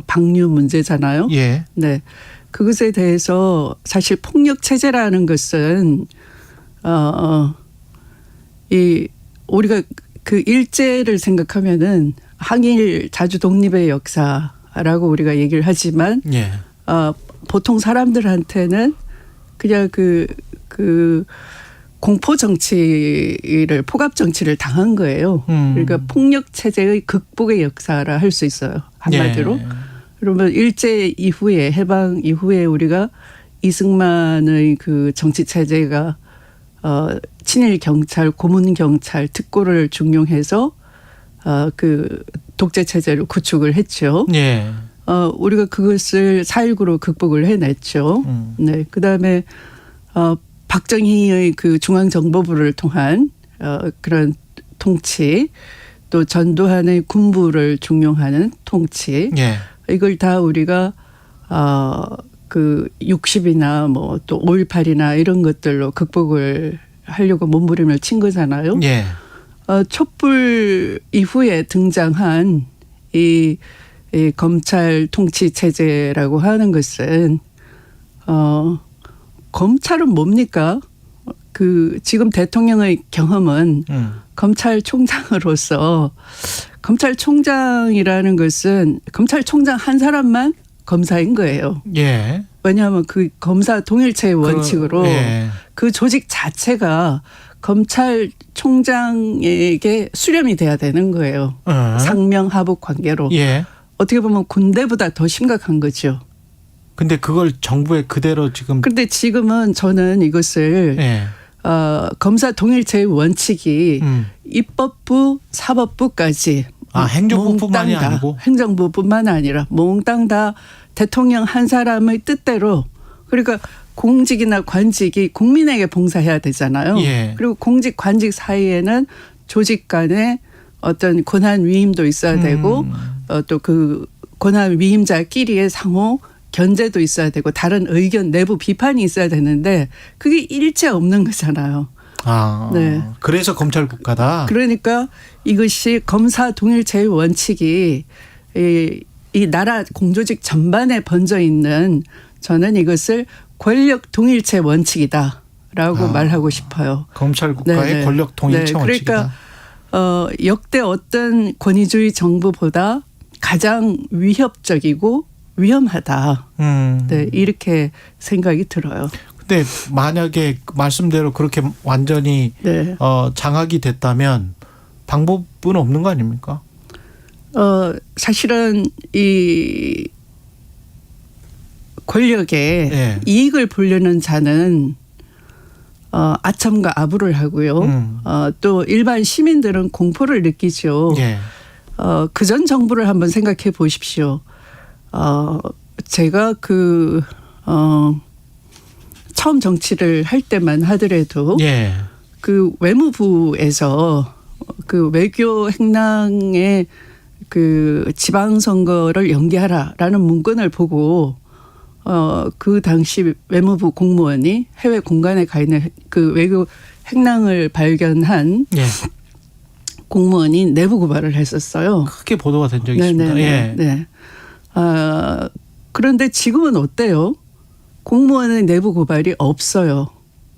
방류 문제잖아요. 예. 네. 그것에 대해서 사실 폭력 체제라는 것은 이 우리가 그 일제를 생각하면은 항일 자주 독립의 역사라고 우리가 얘기를 하지만 예. 보통 사람들한테는 그냥 그 공포 정치를 포갑 정치를 당한 거예요. 그러니까 폭력 체제의 극복의 역사라 할 수 있어요. 한마디로. 예. 그러면 일제 이후에 해방 이후에 우리가 이승만의 그 정치 체제가 친일 경찰, 고문 경찰, 특고를 중용해서 그 독재 체제를 구축을 했죠. 예. 우리가 그것을 4.19로 극복을 해냈죠. 네. 그다음에 박정희의 그 중앙정보부를 통한 그런 통치, 또 전두환의 군부를 중용하는 통치. 예. 이걸 다 우리가 그 60이나 뭐 또 5.18이나 이런 것들로 극복을 하려고 몸부림을 친 거잖아요. 예. 촛불 이후에 등장한 이 검찰 통치 체제라고 하는 것은 검찰은 뭡니까? 그 지금 대통령의 경험은 검찰총장으로서 검찰총장이라는 것은 검찰총장 한 사람만 검사인 거예요. 예. 왜냐하면 그 검사 동일체의 원칙으로 그 조직 자체가 검찰총장에게 수렴이 돼야 되는 거예요. 상명하복 관계로. 예. 어떻게 보면 군대보다 더 심각한 거죠. 근데 그걸 정부에 그대로 지금. 그런데 지금은 저는 이것을 검사 동일체의 원칙이 입법부, 사법부까지 행정부뿐만이 아니고 행정부뿐만 아니라 몽땅 다 대통령 한 사람의 뜻대로 그러니까 공직이나 관직이 국민에게 봉사해야 되잖아요. 예. 그리고 공직, 관직 사이에는 조직 간의 어떤 권한 위임도 있어야 되고 또 그 권한 위임자끼리의 상호 견제도 있어야 되고 다른 의견 내부 비판이 있어야 되는데 그게 일체 없는 거잖아요. 네. 그래서 검찰 국가다. 그러니까 이것이 검사 동일체의 원칙이 이 나라 공조직 전반에 번져 있는 저는 이것을 권력 동일체 원칙이다라고 말하고 싶어요. 검찰 국가의 네네. 권력 동일체 원칙이다. 그러니까 역대 어떤 권위주의 정부보다 가장 위협적이고 위험하다. 네, 이렇게 생각이 들어요. 근데 만약에 말씀대로 그렇게 완전히 장악이 됐다면 방법은 없는 거 아닙니까? 사실은 이 권력에 이익을 보려는 자는 아첨과 아부를 하고요. 또 일반 시민들은 공포를 느끼죠. 그전 정부를 한번 생각해 보십시오. 제가 처음 정치를 할 때만 하더라도 그 외무부에서 그 외교 행랑의 그 지방선거를 연기하라라는 문건을 보고 그 당시 외무부 공무원이 해외 공간에 가 있는 그 외교 행랑을 발견한 공무원이 내부 고발을 했었어요. 크게 보도가 된 적이 있습니다. 네. 그런데 지금은 어때요? 공무원의 내부 고발이 없어요.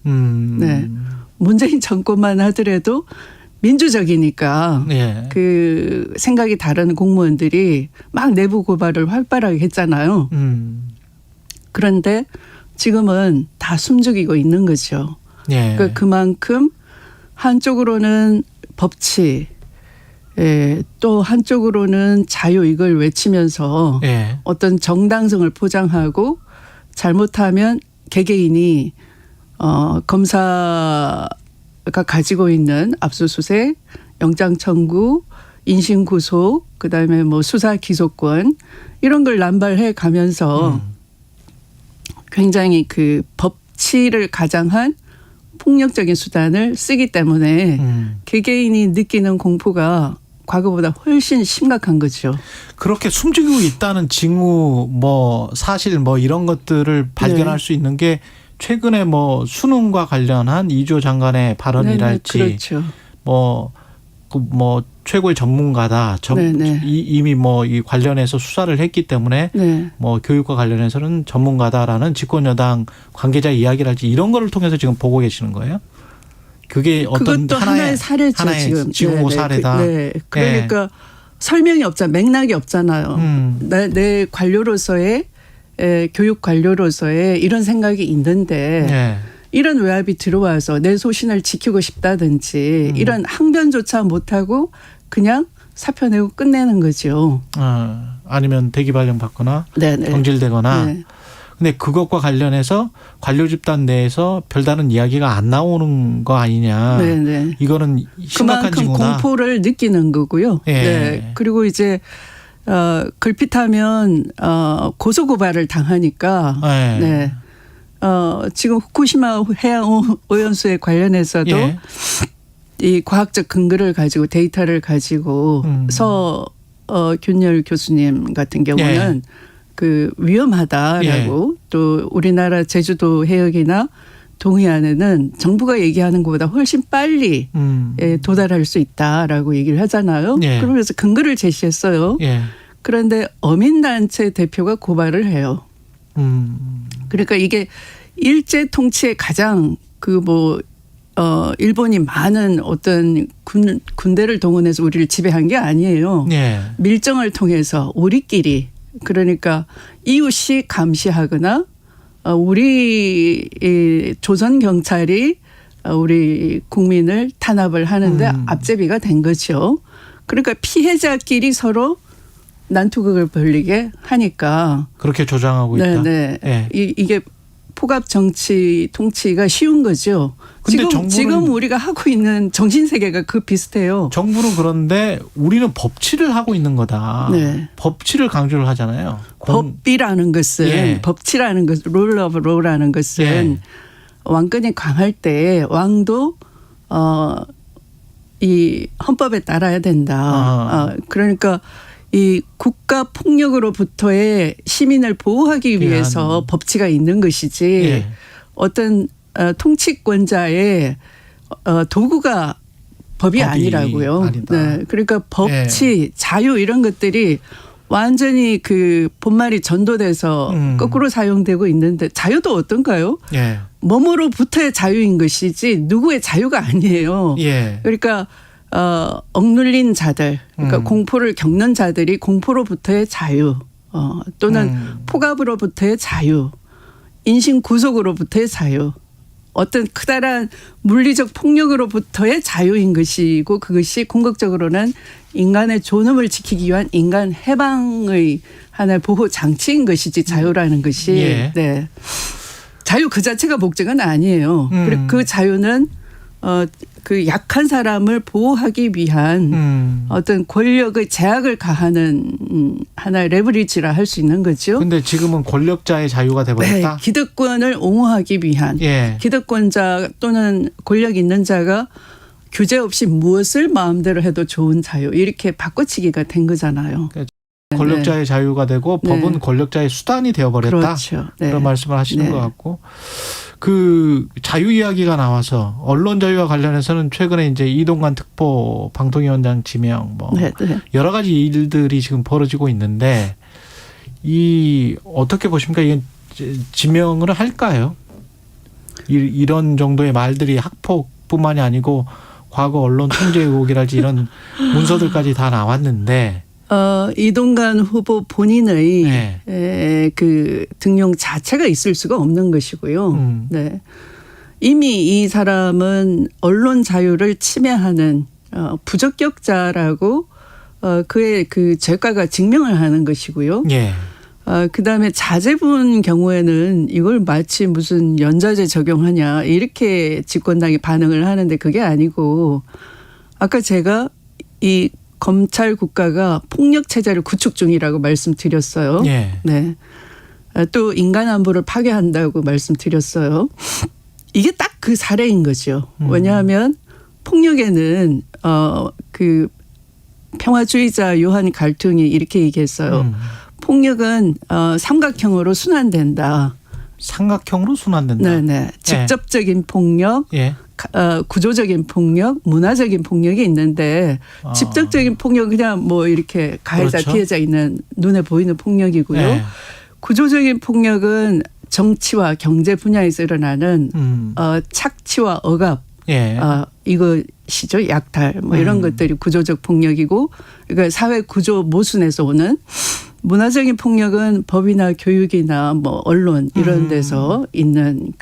네. 문재인 정권만 하더라도 민주적이니까 그 생각이 다른 공무원들이 막 내부 고발을 활발하게 했잖아요. 그런데 지금은 다 숨죽이고 있는 거죠. 그러니까 그만큼 한쪽으로는 법치, 또 한쪽으로는 자유 이걸 외치면서 어떤 정당성을 포장하고 잘못하면 개개인이 검사가 가지고 있는 압수수색, 영장 청구, 인신 구속, 그다음에 뭐 수사 기소권 이런 걸 남발해 가면서 굉장히 그 법치를 가장한 폭력적인 수단을 쓰기 때문에 개개인이 느끼는 공포가 과거보다 훨씬 심각한 거죠. 그렇게 숨죽이고 있다는 징후, 뭐 사실 뭐 이런 것들을 발견할 수 있는 게 최근에 뭐 수능과 관련한 이조 장관의 발언이랄지, 그렇죠. 뭐 최고의 전문가다. 이미 뭐 이 관련해서 수사를 했기 때문에 뭐 교육과 관련해서는 전문가다라는 집권여당 관계자 이야기랄지 이런 거를 통해서 지금 보고 계시는 거예요? 그게 어떤 그것도 하나의 사례죠. 지금 징후 사례다. 그러니까 설명이 없잖아요. 맥락이 없잖아요. 내 관료로서의 교육 관료로서의 이런 생각이 있는데 이런 외압이 들어와서 내 소신을 지키고 싶다든지 이런 항변조차 못하고 그냥 사표 내고 끝내는 거죠. 아니면 대기 발령 받거나 경질되거나. 근데 그것과 관련해서 관료 집단 내에서 별다른 이야기가 안 나오는 거 아니냐. 이거는 심각한 그만큼 징후다. 공포를 느끼는 거고요. 그리고 이제 걸핏하면 고소 고발을 당하니까 지금 후쿠시마 해양 오염수에 관련해서도 이 과학적 근거를 가지고 데이터를 가지고 서균열 교수님 같은 경우는 그 위험하다라고 또 우리나라 제주도 해역이나 동해안에는 정부가 얘기하는 것보다 훨씬 빨리 도달할 수 있다라고 얘기를 하잖아요. 그러면서 근거를 제시했어요. 그런데 어민단체 대표가 고발을 해요. 그러니까 이게 일제 통치의 가장 일본이 많은 어떤 군대를 동원해서 우리를 지배한 게 아니에요. 밀정을 통해서 우리끼리 그러니까 이웃이 감시하거나 우리 조선 경찰이 우리 국민을 탄압을 하는데 앞제비가 된 거죠. 그러니까 피해자끼리 서로 난투극을 벌리게 하니까 그렇게 조장하고 있다. 네. 이게 포갑 정치 통치가 쉬운 거죠. 근데 지금 우리가 하고 있는 정신 세계가 그 비슷해요. 정부는 그런데 우리는 법치를 하고 있는 거다. 네. 법치를 강조를 하잖아요. 법이라는 것은 법치라는 것, 룰 오브 로라는 것은 왕권이 강할 때 왕도 이 헌법에 따라야 된다. 그러니까 이 국가 폭력으로부터의 시민을 보호하기 위해서 법치가 있는 것이지 어떤 통치권자의 도구가 법이 아니라고요. 네, 그러니까 법치, 자유 이런 것들이 완전히 그 본말이 전도돼서 거꾸로 사용되고 있는데 자유도 어떤가요? 몸으로부터의 자유인 것이지 누구의 자유가 아니에요. 그러니까 억눌린 자들, 그러니까 공포를 겪는 자들이 공포로부터의 자유, 또는 포갑으로부터의 자유, 인신 구속으로부터의 자유, 어떤 크다란 물리적 폭력으로부터의 자유인 것이고 그것이 궁극적으로는 인간의 존엄을 지키기 위한 인간 해방의 하나의 보호 장치인 것이지 자유라는 것이. 네. 자유 그 자체가 목적은 아니에요. 그리고 그 자유는 그 약한 사람을 보호하기 위한 어떤 권력의 제약을 가하는 하나의 레버리지라 할 수 있는 거죠. 그런데 지금은 권력자의 자유가 돼버렸다. 네, 기득권을 옹호하기 위한 기득권자 또는 권력 있는 자가 규제 없이 무엇을 마음대로 해도 좋은 자유 이렇게 바꿔치기가 된 거잖아요. 권력자의 자유가 되고 법은 권력자의 수단이 되어버렸다. 그렇죠. 그런 말씀을 하시는 것 같고. 그 자유 이야기가 나와서 언론 자유와 관련해서는 최근에 이제 이동관 특보 방통위원장 지명 여러 가지 일들이 지금 벌어지고 있는데 이 어떻게 보십니까? 이게 지명을 할까요? 이런 정도의 말들이 학폭뿐만이 아니고 과거 언론 통제 의혹이랄지 이런 문서들까지 다 나왔는데 이동관 후보 본인의 그 등용 자체가 있을 수가 없는 것이고요. 네. 이미 이 사람은 언론 자유를 침해하는 부적격자라고 그의 그 죄과가 증명을 하는 것이고요. 그다음에 자제분 경우에는 이걸 마치 무슨 연좌제 적용하냐 이렇게 집권당이 반응을 하는데 그게 아니고 아까 제가 이 검찰 국가가 폭력 체제를 구축 중이라고 말씀드렸어요. 네. 또 인간 안보를 파괴한다고 말씀드렸어요. 이게 딱 그 사례인 거죠. 왜냐하면 폭력에는 그 평화주의자 요한 갈퉁이 이렇게 얘기했어요. 폭력은 삼각형으로 순환된다. 삼각형으로 순환된다. 네네. 직접적인 폭력, 구조적인 폭력, 문화적인 폭력이 있는데 직접적인 폭력 그냥 뭐 이렇게 가해자 피해자 있는 눈에 보이는 폭력이고요. 구조적인 폭력은 정치와 경제 분야에서 일어나는 착취와 억압 이것이죠. 약탈 뭐 이런 것들이 구조적 폭력이고 그러니까 사회 구조 모순에서 오는 문화적인 폭력은 법이나 교육이나 뭐 언론 이런 데서 있는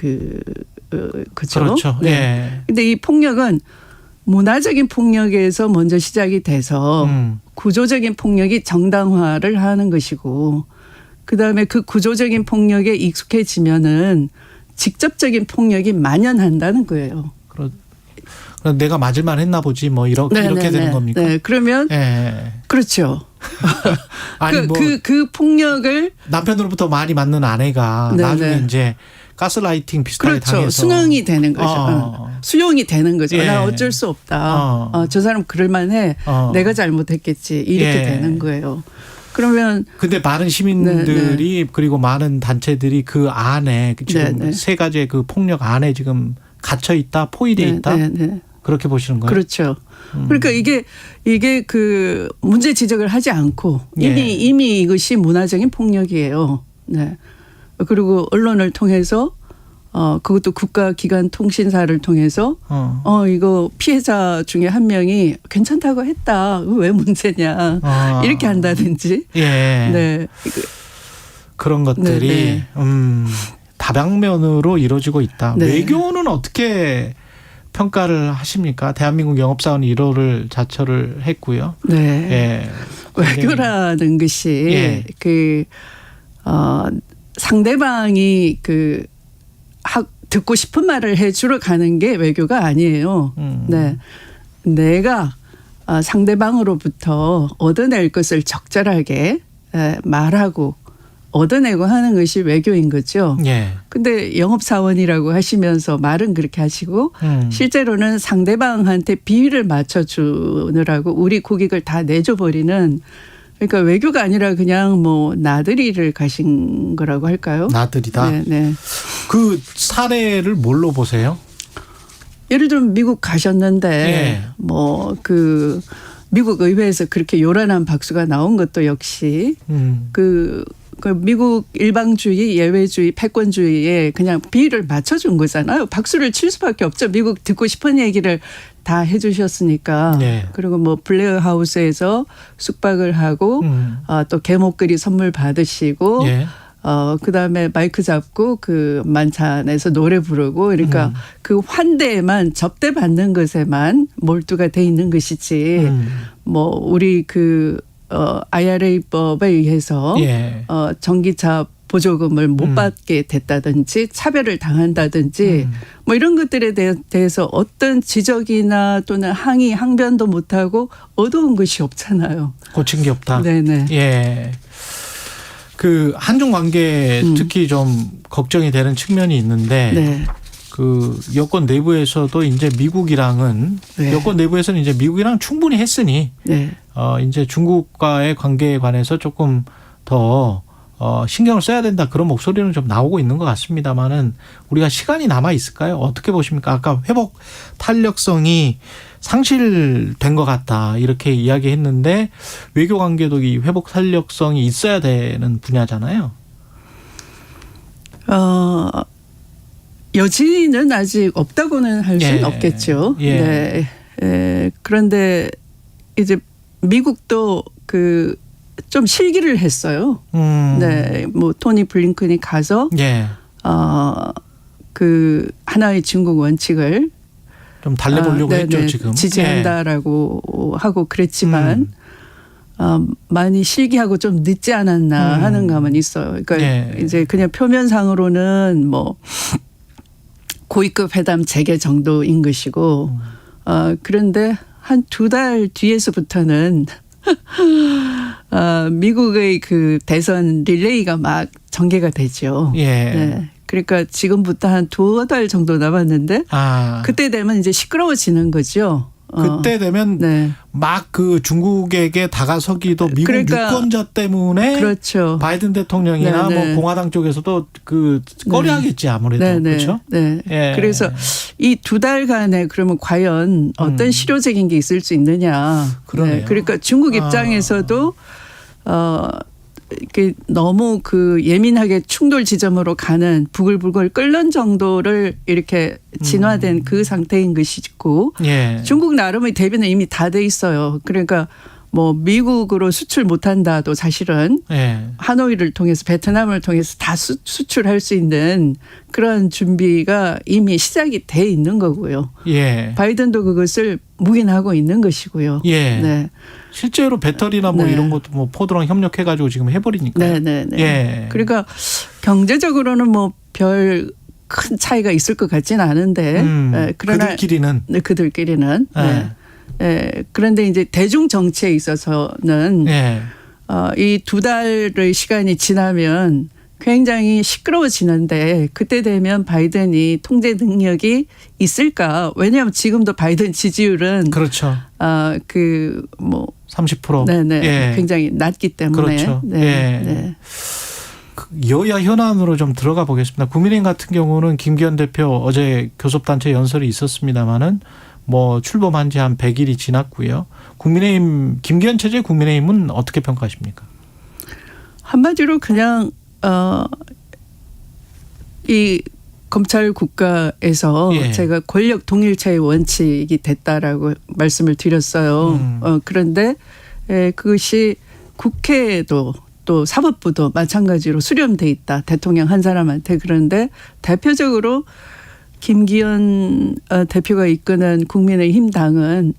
그죠. 그렇죠. 네. 근데 이 폭력은 문화적인 폭력에서 먼저 시작이 돼서 구조적인 폭력이 정당화를 하는 것이고 그다음에 그 구조적인 폭력에 익숙해지면은 직접적인 폭력이 만연한다는 거예요. 그럼 내가 맞을만 했나 보지 뭐 이렇게 되는 겁니까? 네. 그러면 그렇죠. 아니 그 폭력을 남편으로부터 많이 맞는 아내가 나중에 이제 가스라이팅 비슷하게 당해서 순응이 되는 거죠. 수용이 되는 거죠. 나 어쩔 수 없다. 저 사람 그럴만해. 내가 잘못했겠지. 이렇게 되는 거예요. 그러면 근데 많은 시민들이 그리고 많은 단체들이 그 안에 지금 세 가지의 그 폭력 안에 지금 갇혀 있다, 포위돼 있다. 그렇게 보시는 거예요? 그렇죠. 그러니까 이게 그 문제 지적을 하지 않고 이미 이것이 문화적인 폭력이에요. 네. 그리고 언론을 통해서 그것도 국가기관 통신사를 통해서 이거 피해자 중에 한 명이 괜찮다고 했다. 왜 문제냐. 이렇게 한다든지. 네. 그런 것들이 다방면으로 이루어지고 있다. 네. 외교는 어떻게 평가를 하십니까? 대한민국 영업사원 1호를 자처를 했고요. 네. 외교라는 것이 상대방이 듣고 싶은 말을 해주러 가는 게 외교가 아니에요. 네. 내가 상대방으로부터 얻어낼 것을 적절하게 말하고 얻어내고 하는 것이 외교인 거죠. 근데 영업사원이라고 하시면서 말은 그렇게 하시고 실제로는 상대방한테 비위를 맞춰주느라고 우리 고객을 다 내줘버리는 그러니까 외교가 아니라 그냥 뭐 나들이를 가신 거라고 할까요? 나들이다. 네. 그 사례를 뭘로 보세요? 예를 들면 미국 가셨는데 그 미국 의회에서 그렇게 요란한 박수가 나온 것도 역시 그 미국 일방주의, 예외주의, 패권주의에 그냥 비위를 맞춰준 거잖아요. 박수를 칠 수밖에 없죠. 미국 듣고 싶은 얘기를 다 해주셨으니까. 그리고 뭐 블레어 하우스에서 숙박을 하고 또 개목걸이 선물 받으시고 그다음에 마이크 잡고 그 만찬에서 노래 부르고 그러니까 그 환대에만 접대받는 것에만 몰두가 돼 있는 것이지 뭐 우리 IRA법에 의해서 전기차 보조금을 못 받게 됐다든지 차별을 당한다든지 뭐 이런 것들에 대해서 어떤 지적이나 또는 항의, 항변도 못하고 얻어온 것이 없잖아요. 고친 게 없다. 네네. 그 한중 관계 특히 좀 걱정이 되는 측면이 있는데 그 여권 내부에서도 이제 미국이랑은 여권 내부에서는 이제 미국이랑 충분히 했으니 이제 중국과의 관계에 관해서 조금 더 신경을 써야 된다 그런 목소리는 좀 나오고 있는 것 같습니다만은 우리가 시간이 남아 있을까요? 어떻게 보십니까? 아까 회복 탄력성이 상실된 것 같다 이렇게 이야기했는데 외교 관계도 이 회복 탄력성이 있어야 되는 분야잖아요. 여지는 아직 없다고는 할 수는 없겠죠. 그런데 이제 미국도 좀 실기를 했어요. 뭐 토니 블링컨이 가서 하나의 중국 원칙을 좀 달래보려고 했죠 지금. 지지한다라고 하고 그랬지만 많이 실기하고 좀 늦지 않았나 하는 감은 있어요. 그러니까 이제 그냥 표면상으로는 뭐 고위급 회담 재개 정도인 것이고 그런데 한 2달 뒤에서부터는 미국의 그 대선 릴레이가 막 전개가 되죠. 그러니까 지금부터 한 2달 정도 남았는데 그때 되면 이제 시끄러워지는 거죠. 그때 되면 막 그 중국에게 다가서기도 미국 그러니까, 유권자 때문에 그렇죠. 바이든 대통령이나 뭐 공화당 쪽에서도 꺼려하겠지 아무래도 그렇죠. 그래서 이 2달간에 그러면 과연 어떤 실효적인 게 있을 수 있느냐. 그러니까 중국 입장에서도 이렇게 너무 예민하게 충돌 지점으로 가는 부글부글 끓는 정도를 이렇게 진화된 그 상태인 것이고 중국 나름의 대비는 이미 다 돼 있어요. 그러니까 뭐 미국으로 수출 못한다도 사실은 하노이를 통해서 베트남을 통해서 다 수출할 수 있는 그런 준비가 이미 시작이 돼 있는 거고요. 바이든도 그것을 묵인하고 있는 것이고요. 실제로 배터리나 뭐 이런 것도 뭐 포드랑 협력해가지고 지금 해버리니까요. 그러니까 경제적으로는 뭐 별 큰 차이가 있을 것 같지는 않은데 그러나 그들끼리는 그런데 이제 대중 정치에 있어서는 이 2달의 시간이 지나면 굉장히 시끄러워지는데 그때 되면 바이든이 통제 능력이 있을까? 왜냐하면 지금도 바이든 지지율은 그렇죠. 뭐 30%. 네네 예. 굉장히 낮기 때문에. 그렇죠. 네. 예. 네. 여야 현안으로 좀 들어가 보겠습니다. 국민의힘 같은 경우는 김기현 대표 어제 교섭단체 연설이 있었습니다마는 뭐 출범한 지 한 100일이 지났고요. 국민의힘 김기현 체제 국민의힘은 어떻게 평가하십니까? 한마디로 그냥 이 검찰 국가에서 예. 제가 권력 동일체의 원칙이 됐다라고 말씀을 드렸어요. 그런데 그것이 국회에도 또 사법부도 마찬가지로 수렴돼 있다. 대통령 한 사람한테. 그런데 대표적으로 김기현 대표가 이끄는 국민의힘 당은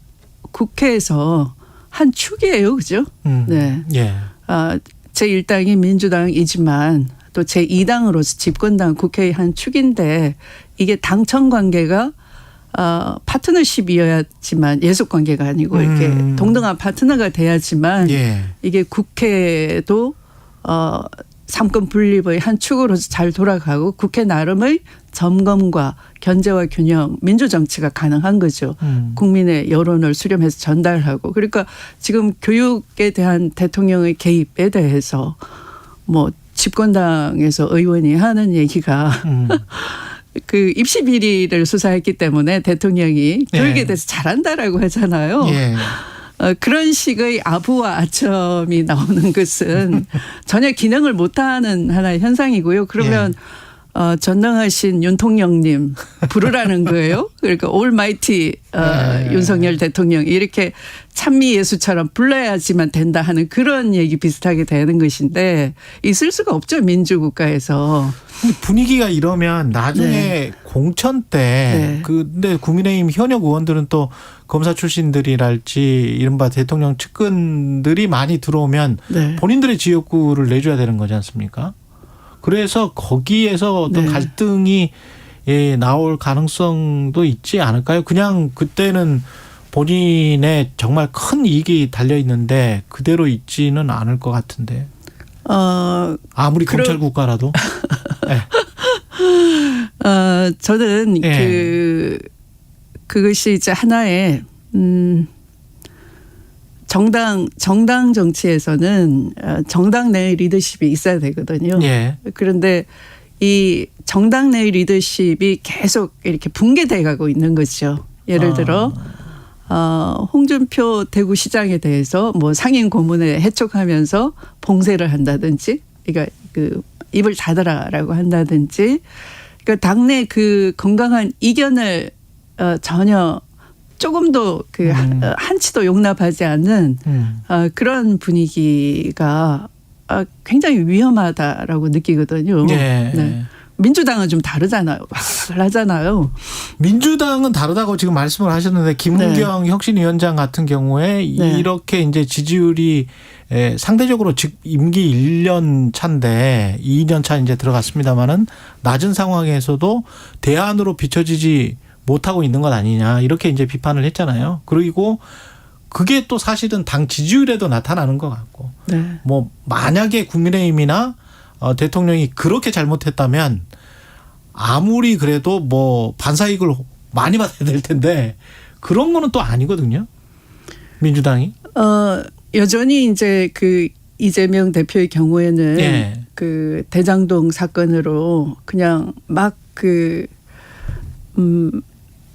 국회에서 한 축이에요. 그죠? 네. 예. 제1당이 민주당이지만 또 제2당으로서 집권당 국회의 한 축인데 이게 당청 관계가 파트너십이어야지만 예속 관계가 아니고 이렇게 동등한 파트너가 돼야지만 예. 이게 국회도 삼권 분립의 한 축으로서 잘 돌아가고 국회 나름의 점검과 견제와 균형 민주정치가 가능한 거죠. 국민의 여론을 수렴해서 전달하고. 그러니까 지금 교육에 대한 대통령의 개입에 대해서 뭐 집권당에서 의원이 하는 얘기가 그 입시 비리를 수사했기 때문에 대통령이 교육에 대해서 잘한다라고 하잖아요. 예. 그런 식의 아부와 아첨이 나오는 것은 전혀 기능을 못하는 하나의 현상이고요. 그러면 전능하신 윤통령님 부르라는 거예요. 그러니까 올마이티 윤석열 대통령 이렇게 찬미 예수처럼 불러야지만 된다 하는 그런 얘기 비슷하게 되는 것인데 있을 수가 없죠. 민주국가에서. 분위기가 이러면 나중에 공천 때 근데 국민의힘 현역 의원들은 또 검사 출신들이랄지 이른바 대통령 측근들이 많이 들어오면 본인들의 지역구를 내줘야 되는 거지 않습니까? 그래서 거기에서 어떤 갈등이 나올 가능성도 있지 않을까요? 그냥 그때는 본인의 정말 큰 이익이 달려 있는데 그대로 있지는 않을 것 같은데. 아무리 검찰 국가라도. 네. 저는 그것이 이제 하나의 정당 정치에서는 정당 내의 리더십이 있어야 되거든요. 예. 그런데 이 정당 내의 리더십이 계속 이렇게 붕괴돼 가고 있는 거죠. 예를 들어 홍준표 대구시장에 대해서 뭐 상임 고문에 해촉하면서 봉쇄를 한다든지, 그러니까 그 입을 닫으라라고 한다든지, 그러니까 당내 그 건강한 이견을 전혀 조금도 그 한치도 용납하지 않는 그런 분위기가 굉장히 위험하다라고 느끼거든요. 예. 네. 민주당은 좀 다르잖아요. 하잖아요. 민주당은 다르다고 지금 말씀을 하셨는데 김은경 혁신위원장 같은 경우에 이렇게 이제 지지율이 상대적으로 즉 임기 1년 차인데 2년 차 이제 들어갔습니다마는 낮은 상황에서도 대안으로 비춰지지 못하고 있는 것 아니냐 이렇게 이제 비판을 했잖아요. 그리고 그게 또 사실은 당 지지율에도 나타나는 것 같고 뭐 만약에 국민의힘이나 대통령이 그렇게 잘못했다면 아무리 그래도 뭐 반사이익을 많이 받아야 될 텐데 그런 거는 또 아니거든요. 민주당이. 여전히 이제 그 이재명 대표의 경우에는 그 대장동 사건으로 그냥 막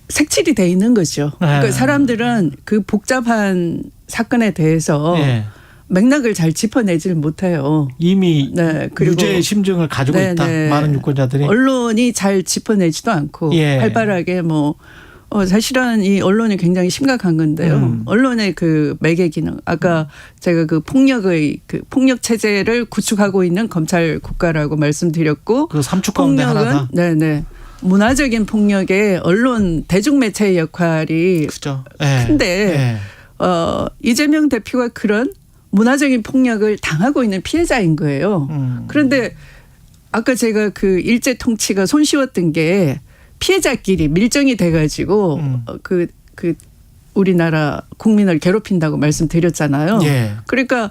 색칠이 돼 있는 거죠. 그러니까 사람들은 그 복잡한 사건에 대해서 맥락을 잘 짚어내질 못해요. 이미 그리고 유죄의 심증을 가지고 있다. 많은 유권자들이. 언론이 잘 짚어내지도 않고 활발하게 뭐 사실은 이 언론이 굉장히 심각한 건데요. 언론의 그 매개 기능. 아까 제가 그 폭력의 그 폭력 체제를 구축하고 있는 검찰 국가라고 말씀드렸고 그 삼축 가운데 하나다. 문화적인 폭력의 언론 대중매체의 역할이 큰데 이재명 대표가 그런 문화적인 폭력을 당하고 있는 피해자인 거예요. 그런데 아까 제가 그 일제 통치가 손쉬웠던 게 피해자끼리 밀정이 돼가지고 그 우리나라 국민을 괴롭힌다고 말씀드렸잖아요. 그러니까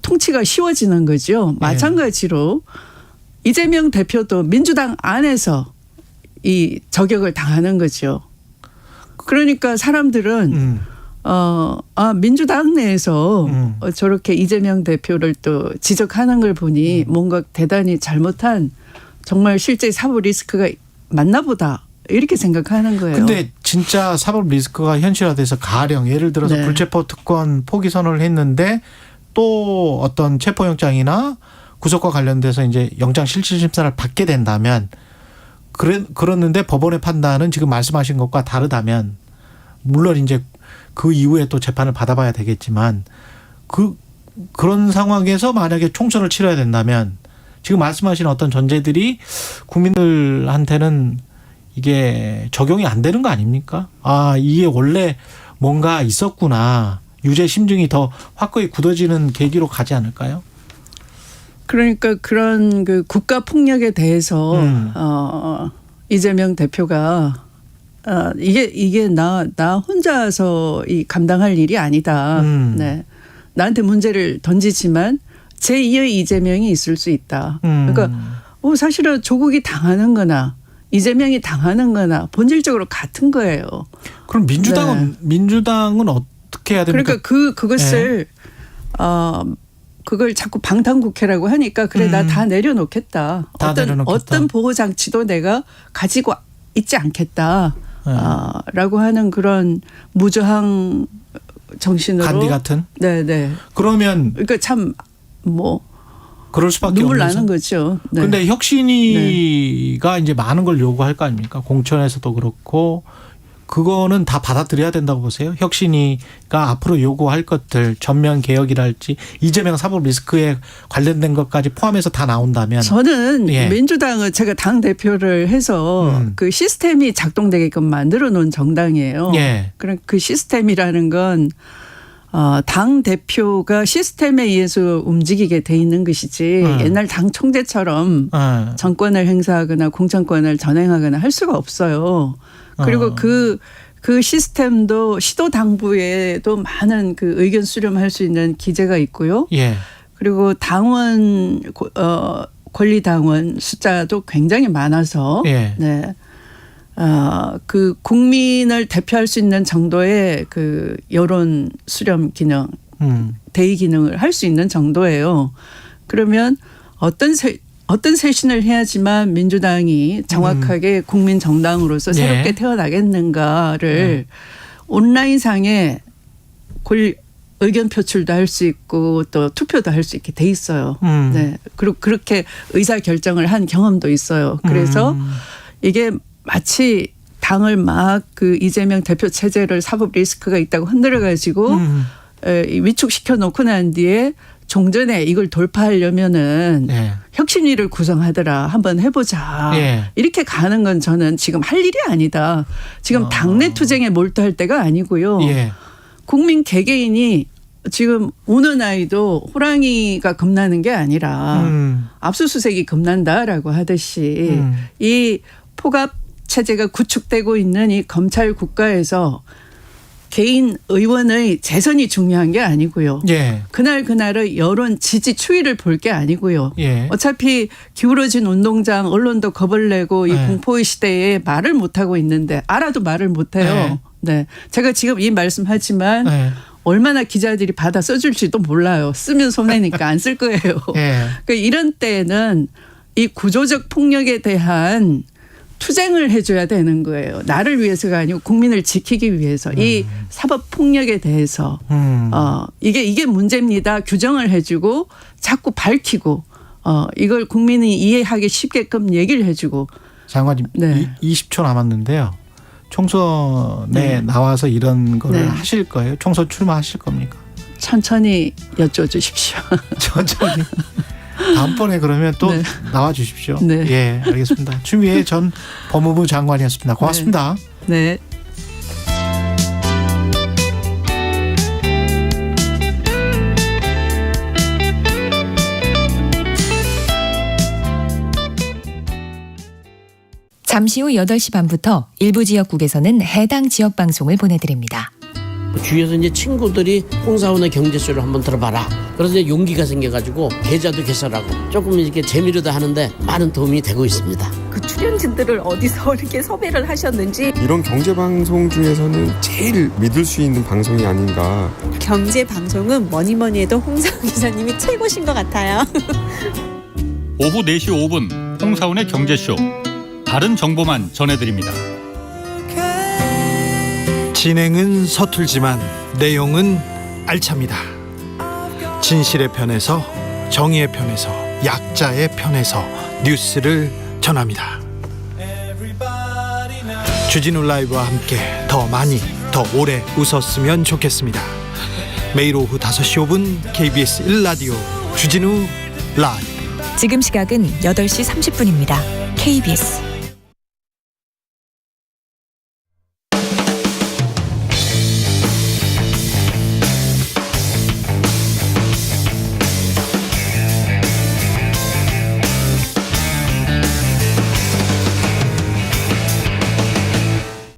통치가 쉬워지는 거죠. 마찬가지로 이재명 대표도 민주당 안에서 이 저격을 당하는 거죠. 그러니까 사람들은 민주당 내에서 저렇게 이재명 대표를 또 지적하는 걸 보니 뭔가 대단히 잘못한 정말 실제 사법 리스크가 맞나 보다 이렇게 생각하는 거예요. 근데 진짜 사법 리스크가 현실화돼서 가령 예를 들어서 네. 불체포 특권 포기 선언을 했는데 또 어떤 체포영장이나 구속과 관련돼서 이제 영장 실질심사를 받게 된다면 그랬는데 법원의 판단은 지금 말씀하신 것과 다르다면 물론 이제 그 이후에 또 재판을 받아봐야 되겠지만 그런 상황에서 만약에 총선을 치러야 된다면 지금 말씀하신 어떤 전제들이 국민들한테는 이게 적용이 안 되는 거 아닙니까? 아, 이게 원래 뭔가 있었구나. 유죄 심증이 더 확고히 굳어지는 계기로 가지 않을까요? 그러니까 그런 그 국가 폭력에 대해서 이재명 대표가 이게 나 혼자서 이 감당할 일이 아니다. 네. 나한테 문제를 던지지만 제2의 이재명이 있을 수 있다. 그러니까 사실은 조국이 당하는 거나 이재명이 당하는 거나 본질적으로 같은 거예요. 그럼 민주당은 어떻게 해야 됩니까? 그러니까 그것을 그걸 자꾸 방탄국회라고 하니까 그래 나 다 내려놓겠다. 어떤 보호 장치도 내가 가지고 있지 않겠다. 라고 하는 그런 무저항 정신으로 간디 같은. 네네. 그러니까 참 그럴 수밖에 눈물 없는 나는 거죠. 네. 근데 혁신위가 이제 많은 걸 요구할 거 아닙니까? 공천에서도 그렇고 그거는 다 받아들여야 된다고 보세요. 혁신위가 앞으로 요구할 것들 전면 개혁이랄지 이재명 사법 리스크에 관련된 것까지 포함해서 다 나온다면 저는 민주당은 제가 당 대표를 해서 그 시스템이 작동되게끔 만들어 놓은 정당이에요. 그럼 그 시스템이라는 건 당 대표가 시스템에 의해서 움직이게 돼 있는 것이지 옛날 당 총재처럼 정권을 행사하거나 공천권을 전행하거나 할 수가 없어요. 그리고 그 시스템도 시도 당부에도 많은 그 의견 수렴할 수 있는 기제가 있고요. 그리고 당원 권리 당원 숫자도 굉장히 많아서 네. 그 국민을 대표할 수 있는 정도의 그 여론 수렴 기능, 대의 기능을 할 수 있는 정도예요. 그러면 어떤 쇄신을 해야지만 민주당이 정확하게 국민 정당으로서 새롭게 태어나겠는가를 온라인상에 의견 표출도 할 수 있고 또 투표도 할 수 있게 돼 있어요. 네. 그리고 그렇게 의사 결정을 한 경험도 있어요. 그래서 이게 마치 당을 막 그 이재명 대표 체제를 사법 리스크가 있다고 흔들어 가지고 위축시켜 놓고 난 뒤에 종전에 이걸 돌파하려면은 혁신위를 구성하더라. 한번 해보자. 이렇게 가는 건 저는 지금 할 일이 아니다. 지금 당내 투쟁에 몰두할 때가 아니고요. 국민 개개인이 지금 우는 아이도 호랑이가 겁나는 게 아니라 압수수색이 겁난다라고 하듯이 이 포갑 체제가 구축되고 있는 이 검찰 국가에서 개인 의원의 재선이 중요한 게 아니고요. 그날의 여론 지지 추이를 볼 게 아니고요. 어차피 기울어진 운동장 언론도 겁을 내고 이 공포의 시대에 말을 못하고 있는데 알아도 말을 못해요. 네. 제가 지금 이 말씀하지만 얼마나 기자들이 받아 써줄지도 몰라요. 쓰면 손해니까 안 쓸 거예요. 그러니까 이런 때는 이 구조적 폭력에 대한 투쟁을 해줘야 되는 거예요. 나를 위해서가 아니고 국민을 지키기 위해서 이 사법 폭력에 대해서 이게 문제입니다. 규정을 해주고 자꾸 밝히고 이걸 국민이 이해하기 쉽게끔 얘기를 해주고. 장관님 20초 남았는데요. 총선에 나와서 이런 거를 하실 거예요? 총선 출마하실 겁니까? 천천히 여쭤주십시오. 천천히. 다음번에 그러면 또 나와 주십시오. 예, 알겠습니다. 추미애 전 법무부 장관이었습니다. 고맙습니다. 네. 잠시 후 8시 반부터 일부 지역국에서는 해당 지역 방송을 보내드립니다. 주위에서 이제 친구들이 홍사원의 경제쇼를 한번 들어봐라. 그래서 이제 용기가 생겨가지고 계좌도 개설하고 조금 이렇게 재미로도 하는데 많은 도움이 되고 있습니다. 그 출연진들을 어디서 이렇게 섭외를 하셨는지. 이런 경제 방송 중에서는 제일 믿을 수 있는 방송이 아닌가. 경제 방송은 뭐니 해도 홍사원 기자님이 최고신 것 같아요. 오후 4시 5분 홍사원의 경제쇼. 다른 정보만 전해드립니다. 진행은 서툴지만 내용은 알찹니다. 진실의 편에서, 정의의 편에서, 약자의 편에서 뉴스를 전합니다. 주진우 라이브와 함께 더 많이, 더 오래 웃었으면 좋겠습니다. 매일 오후 5시 5분 KBS 1라디오 주진우 라이브. 지금 시각은 8시 30분입니다. KBS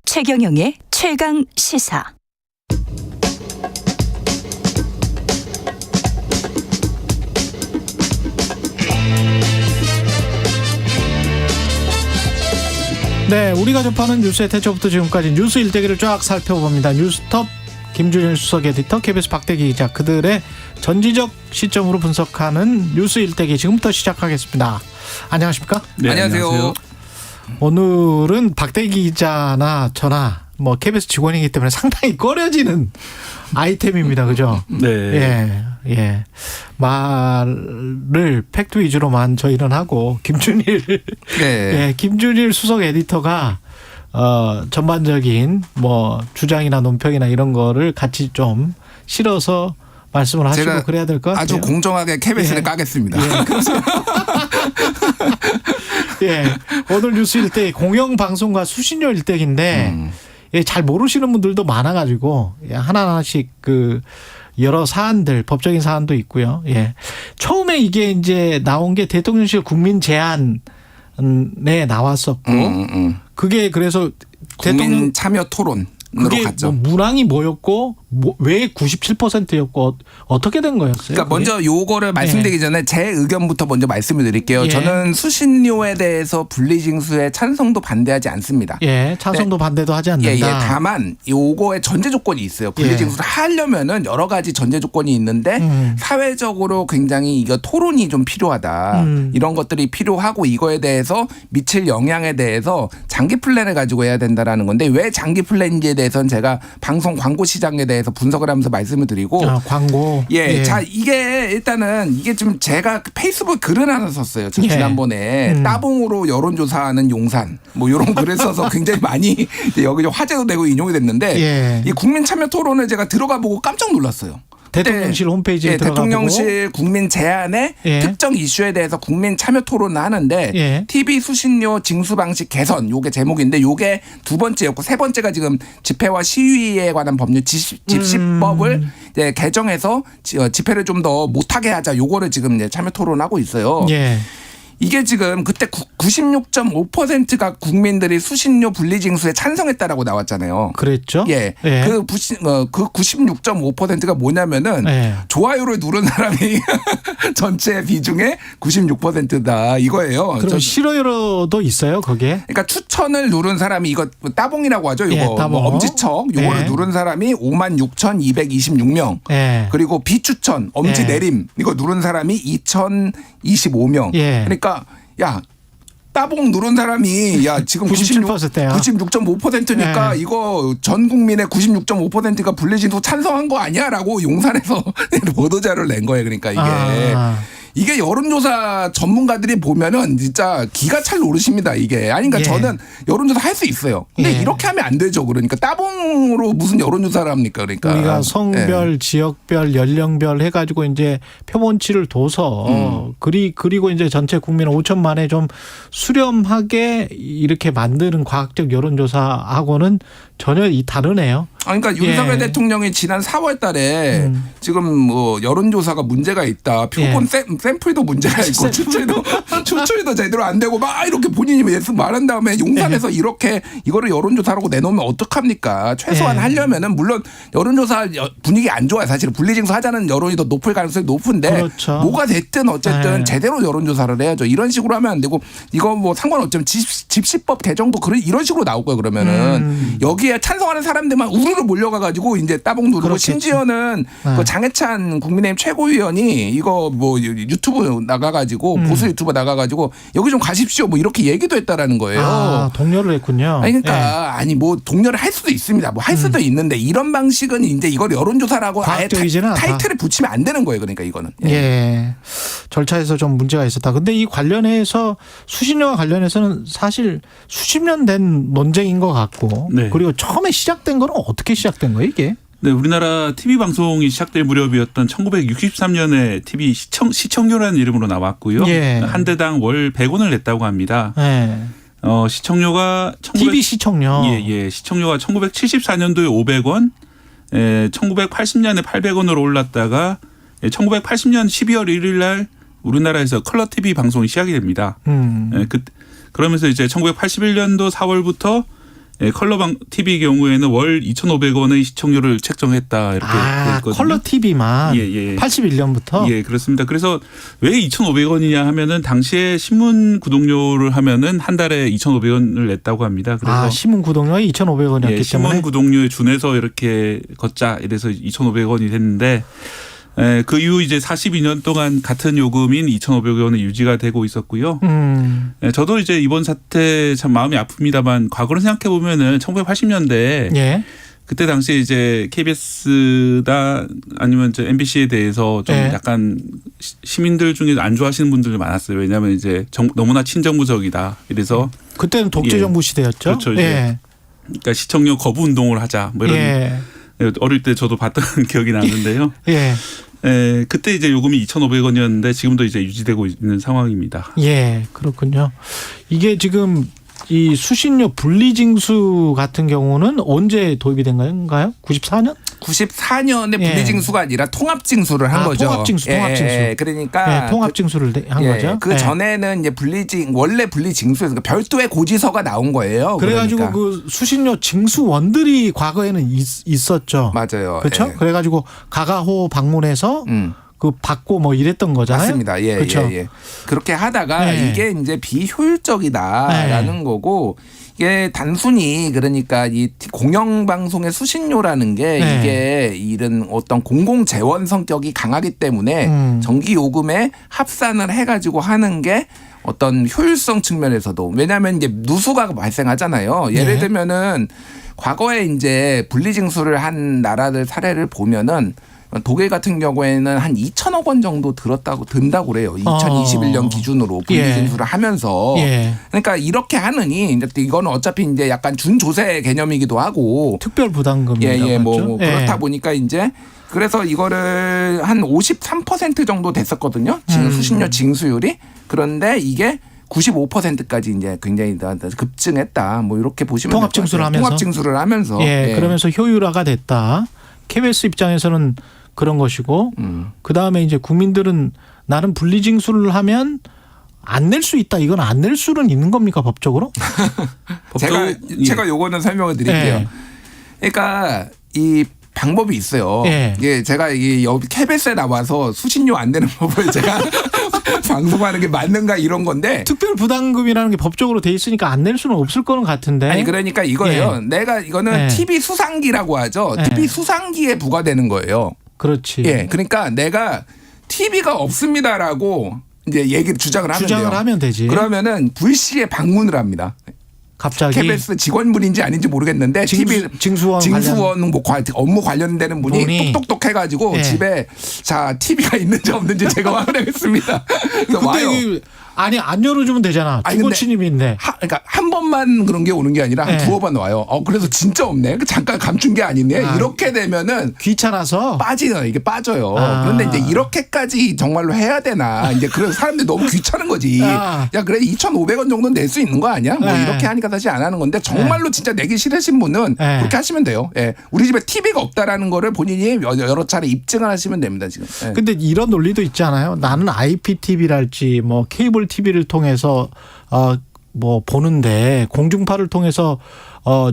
최경영의 최강 시사. 네, 우리가 접하는 뉴스의 태초부터 지금까지 뉴스 일대기를 쫙 살펴봅니다. 뉴스톱 김준일 수석 에디터, KBS 박대기 기자, 그들의 전지적 시점으로 분석하는 뉴스 일대기 지금부터 시작하겠습니다. 안녕하십니까? 네, 안녕하세요. 오늘은 박대기 기자나 저나 뭐 KBS 직원이기 때문에 상당히 꺼려지는 아이템입니다. 그죠? 네. 예. 말을 팩트 위주로만 저희는 하고 김준일 예, 김준일 수석 에디터가 전반적인 뭐 주장이나 논평이나 이런 거를 같이 좀 실어서 말씀을 하시고 제가 그래야 될 것 같아요. 아주 공정하게 KBS를 까겠습니다. 예, 예, 오늘 뉴스 일대 공영 방송과 수신료 일대기인데 예, 잘 모르시는 분들도 많아가지고 예, 하나하나씩 그 여러 사안들, 법적인 사안도 있고요. 예, 처음에 이게 이제 나온 게 대통령실 국민 제안에 나왔었고 그게 그래서 국민 참여 토론. 그게 뭐 문항이 뭐였고 왜 97%였고 어떻게 된 거였어요? 그러니까 먼저 요거를 말씀드리기 전에 제 의견부터 먼저 말씀을 드릴게요. 예. 저는 수신료에 대해서 분리징수에 찬성도 반대하지 않습니다. 예, 찬성도 반대도 하지 않는다. 예, 다만 요거에 전제 조건이 있어요. 분리징수를 하려면은 여러 가지 전제 조건이 있는데 사회적으로 굉장히 이거 토론이 좀 필요하다. 이런 것들이 필요하고 이거에 대해서 미칠 영향에 대해서 장기 플랜을 가지고 해야 된다라는 건데 왜 장기 플랜인지에 대해서는 제가 방송 광고 시장에 대해서 분석을 하면서 말씀을 드리고 광고. 예, 자 이게 일단은 이게 좀 제가 페이스북 글을 하나 썼어요. 저 지난번에 따봉으로 여론조사하는 용산 뭐 이런 글을 써서 굉장히 많이 여기 화제도 되고 인용이 됐는데 이 국민 참여 토론을 제가 들어가 보고 깜짝 놀랐어요. 대통령실 홈페이지에 들어가고 대통령실 국민 제안의 특정 이슈에 대해서 국민 참여 토론을 하는데 TV 수신료 징수 방식 개선 요게 제목인데 요게 두 번째였고 세 번째가 지금 집회와 시위에 관한 법률 집시법을 이제 개정해서 집회를 좀 더 못하게 하자 요거를 지금 이제 참여 토론하고 있어요. 이게 지금 그때 96.5%가 국민들이 수신료 분리징수에 찬성했다라고 나왔잖아요. 그랬죠? 예. 그 96.5%가 뭐냐면은 좋아요를 누른 사람이 전체 비중의 96%다 이거예요. 그럼 싫어요도 있어요, 거기에? 그러니까 추천을 누른 사람이 이거 따봉이라고 하죠. 이거 뭐 엄지척 요거를 누른 사람이 56,226명. 그리고 비추천 엄지 내림 이거 누른 사람이 2,025명. 그러니까 야 따봉 누른 사람이 야 지금 97%야. 96.5%니까 이거 전 국민의 96.5%가 분리징수 찬성한 거 아니야라고 용산에서 보도자료를 낸 거예요. 그러니까 이게 여론조사 전문가들이 보면은 진짜 기가 찰 노릇입니다. 이게 아니 그러니까 저는 여론조사 할 수 있어요. 근데 이렇게 하면 안 되죠. 그러니까 따봉으로 무슨 여론조사를 합니까? 그러니까 우리가 성별, 지역별, 연령별 해가지고 이제 표본치를 둬서 그리고 이제 전체 국민 5천만에 좀 수렴하게 이렇게 만드는 과학적 여론조사하고는 전혀 다르네요. 그러니까 윤석열 대통령이 지난 4월 달에 지금 뭐 여론조사가 문제가 있다. 표본 샘플도 문제가 있고 추출도 제대로 안 되고 막 이렇게 본인이 말한 다음에 용산에서 이렇게 이거를 여론조사라고 내놓으면 어떡합니까? 최소한 하려면은 물론 여론조사 분위기 안 좋아요. 사실 분리징수 하자는 여론이 더 높을 가능성이 높은데 그렇죠. 뭐가 됐든 어쨌든 제대로 여론조사를 해야죠. 이런 식으로 하면 안 되고 이거 뭐 상관없지만 집시법 개정도 이런 식으로 나올 거예요. 그러면은 여기에 찬성하는 사람들만 우르르 몰려가가지고 이제 따봉 누르고 그렇겠지. 심지어는 그 장해찬 국민의힘 최고위원이 이거 뭐 유튜브 나가가지고 보수 유튜브 나가가지고 여기 좀 가십시오 뭐 이렇게 얘기도 했다라는 거예요. 아, 동료를 했군요. 아니 그러니까 아니 뭐 동료를 할 수도 있습니다. 뭐 할 수도 있는데 이런 방식은 이제 이걸 여론조사라고 아예 타이틀을 붙이면 안 되는 거예요. 그러니까 이거는. 예. 절차에서 좀 문제가 있었다. 근데 이 관련해서 수신료와 관련해서는 사실 수십 년 된 논쟁인 것 같고 그리고 처음에 시작된 거는 어떻게 시작된 거예요 이게? 네, 우리나라 TV 방송이 시작될 무렵이었던 1963년에 TV 시청료라는 이름으로 나왔고요. 한 대당 월 100원을 냈다고 합니다. 시청료가 TV 시청료. 시청료가 1974년도에 500원, 1980년에 800원으로 올랐다가 1980년 12월 1일 날 우리나라에서 컬러 TV 방송이 시작이 됩니다. 그러면서 이제 1981년도 4월부터 컬러 TV 경우에는 월 2,500원의 시청료를 책정했다 이렇게 됐거든요. 컬러 TV만 81년부터. 예, 그렇습니다. 그래서 왜 2,500원이냐 하면은 당시에 신문 구독료를 하면은 한 달에 2,500원을 냈다고 합니다. 그래서 신문 구독료가 2,500원이었기 때문에 신문 구독료에 준해서 이렇게 걷자 이래서 2,500원이 됐는데. 그 이후 이제 42년 동안 같은 요금인 2,500원이 유지가 되고 있었고요. 저도 이제 이번 사태 참 마음이 아픕니다만 과거를 생각해 보면은 1980년대 그때 당시에 이제 KBS다 아니면 MBC에 대해서 좀 약간 시민들 중에 안 좋아하시는 분들이 많았어요. 왜냐하면 이제 너무나 친정부적이다. 이래서 그때는 독재 정부 시대였죠. 그렇죠. 그러니까 시청료 거부 운동을 하자. 뭐 이런. 어릴 때 저도 봤던 기억이 나는데요. 그때 이제 요금이 2,500원이었는데 지금도 이제 유지되고 있는 상황입니다. 그렇군요. 이게 지금 이 수신료 분리징수 같은 경우는 언제 도입이 된 건가요? 94년? 94년에 분리징수가 아니라 통합징수를 한 거죠. 통합징수. 그러니까 통합징수를 한 거죠. 그 전에는 이제 원래 분리징수에서 별도의 고지서가 나온 거예요. 그래가지고 그 수신료 징수원들이 과거에는 있었죠. 맞아요. 그렇죠. 그래가지고 가가호 방문해서 그 받고 뭐 이랬던 거잖아요. 맞습니다. 그렇죠. 그렇게 하다가 이게 이제 비효율적이다라는 거고. 이게 단순히 그러니까 이 공영방송의 수신료라는 게 이게 이런 어떤 공공재원 성격이 강하기 때문에 전기요금에 합산을 해가지고 하는 게 어떤 효율성 측면에서도 왜냐하면 이제 누수가 발생하잖아요. 예를 들면은 과거에 이제 분리징수를 한 나라들 사례를 보면은 독일 같은 경우에는 한 2천억 원 정도 든다고 그래요. 2021년 기준으로 분리징수를 하면서. 그러니까 이렇게 하느니 이거는 어차피 이제 약간 준조세 개념이기도 하고. 특별 부담금이라고 그렇다 보니까 이제 그래서 이거를 한 53% 정도 됐었거든요. 지금 수신료 징수율이. 그런데 이게 95%까지 이제 굉장히 급증했다. 뭐 이렇게 보시면 통합징수를 하면서. 그러면서 효율화가 됐다. KBS 입장에서는 그런 것이고 그다음에 이제 국민들은 나는 분리징수를 하면 안 낼 수 있다. 이건 안 낼 수는 있는 겁니까 법적으로? 제가 요거는 설명을 드릴게요. 그러니까 이 방법이 있어요. 제가 이 KBS에 나와서 수신료 안 내는 법을 제가 방송하는 게 맞는가 이런 건데 특별 부담금이라는 게 법적으로 돼 있으니까 안 낼 수는 없을 거는 같은데. 아니 그러니까 이거예요. 내가 이거는 TV 수상기라고 하죠. TV 수상기에 부과되는 거예요. 그렇지. 그러니까 내가 TV가 없습니다라고 이제 주장을 하면 되지. 그러면은 불시에 방문을 합니다. 갑자기 KBS 직원분인지 아닌지 모르겠는데 징수원 뭐 업무 관련되는 분이 똑똑똑 해가지고 집에 자 TV가 있는지 없는지 제가 확인하겠습니다. 근데 아니 안 열어주면 되잖아. 주거 침입인데. 그러니까 한 번만 그런 게 오는 게 아니라 한 두어 번 와요. 그래서 진짜 없네. 잠깐 감춘 게 아니네. 이렇게 되면은 귀찮아서 이게 빠져요. 그런데 이제 이렇게까지 정말로 해야 되나? 이제 그래서 사람들이 너무 귀찮은 거지. 야 그래 2,500원 정도는 낼 수 있는 거 아니야? 뭐 이렇게 하니까 사실 안 하는 건데 정말로 진짜 내기 싫으신 분은 그렇게 하시면 돼요. 예. 우리 집에 TV가 없다라는 거를 본인이 여러 차례 입증을 하시면 됩니다 지금. 예. 근데 이런 논리도 있잖아요. 나는 IPTV랄지 뭐 케이블 TV를 통해서 뭐 보는데 공중파를 통해서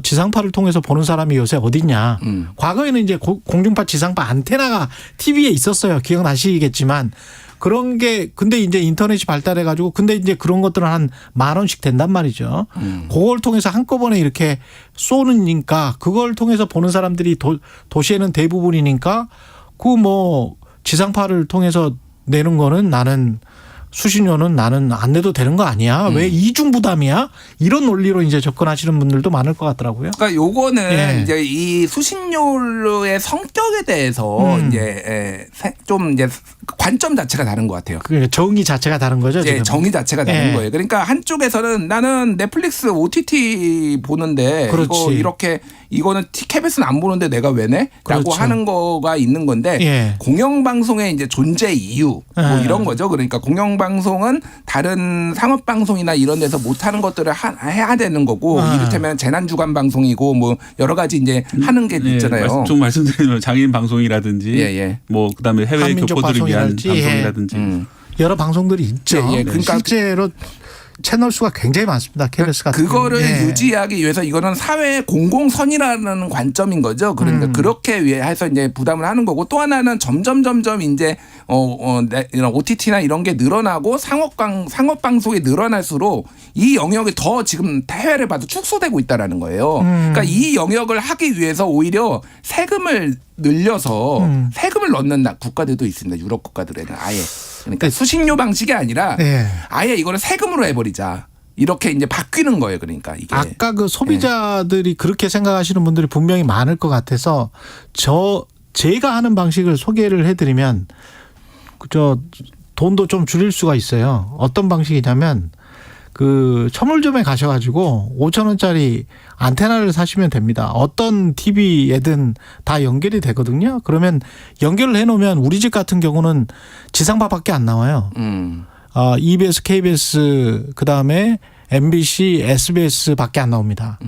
지상파를 통해서 보는 사람이 요새 어딨냐. 과거에는 이제 공중파 지상파 안테나가 TV에 있었어요. 기억나시겠지만 그런 게 근데 이제 인터넷이 발달해 가지고 근데 이제 그런 것들은 한 10,000원씩 된단 말이죠. 그걸 통해서 한꺼번에 이렇게 쏘는니까 그걸 통해서 보는 사람들이 도시에는 대부분이니까 그 뭐 지상파를 통해서 내는 거는 나는 수신료는 나는 안 내도 되는 거 아니야? 왜 이중 부담이야? 이런 논리로 이제 접근하시는 분들도 많을 것 같더라고요. 그러니까 요거는 이제 이 수신료의 성격에 대해서 이제 좀 이제 관점 자체가 다른 것 같아요. 그러니까 정의 자체가 다른 거죠. 지금. 정의 자체가 다른 거예요. 그러니까 한쪽에서는 나는 넷플릭스 OTT 보는데 이거 이렇게 이거는 KBS는 안 보는데 내가 왜 내? 라고 하는 거가 있는 건데 공영방송의 이제 존재 이유 뭐 이런 거죠. 그러니까 공영방송은 다른 상업방송이나 이런 데서 못하는 것들을 해야 되는 거고 이를테면 재난주간 방송이고 뭐 여러 가지 이제 하는 게 있잖아요. 좀 말씀드리면 장애인 방송이라든지 뭐 그다음에 해외 교포들을 위한 방송이라든지 여러 방송들이 있죠. 그러니까 실제로 채널 수가 굉장히 많습니다. KBS 같은 그거를 유지하기 위해서 이거는 사회의 공공선이라는 관점인 거죠. 그러니까 그렇게 해서 이제 부담을 하는 거고 또 하나는 점점 이제 이런 OTT나 이런 게 늘어나고 상업 방송이 늘어날수록 이 영역이 더 지금 해외를 봐도 축소되고 있다라는 거예요. 그러니까 이 영역을 하기 위해서 오히려 세금을 늘려서 세금을 넣는 국가들도 있습니다. 유럽 국가들에는 아예. 그러니까 수신료 방식이 아니라 아예 이거를 세금으로 해버리자. 이렇게 이제 바뀌는 거예요. 그러니까 이게. 아까 그 소비자들이 그렇게 생각하시는 분들이 분명히 많을 것 같아서 제가 하는 방식을 소개를 해드리면 돈도 좀 줄일 수가 있어요. 어떤 방식이냐면 그 천물점에 가셔가지고 5,000원짜리 안테나를 사시면 됩니다. 어떤 TV에든 다 연결이 되거든요. 그러면 연결을 해놓으면 우리 집 같은 경우는 지상파밖에 안 나와요. EBS, KBS, 그 다음에 MBC, SBS밖에 안 나옵니다.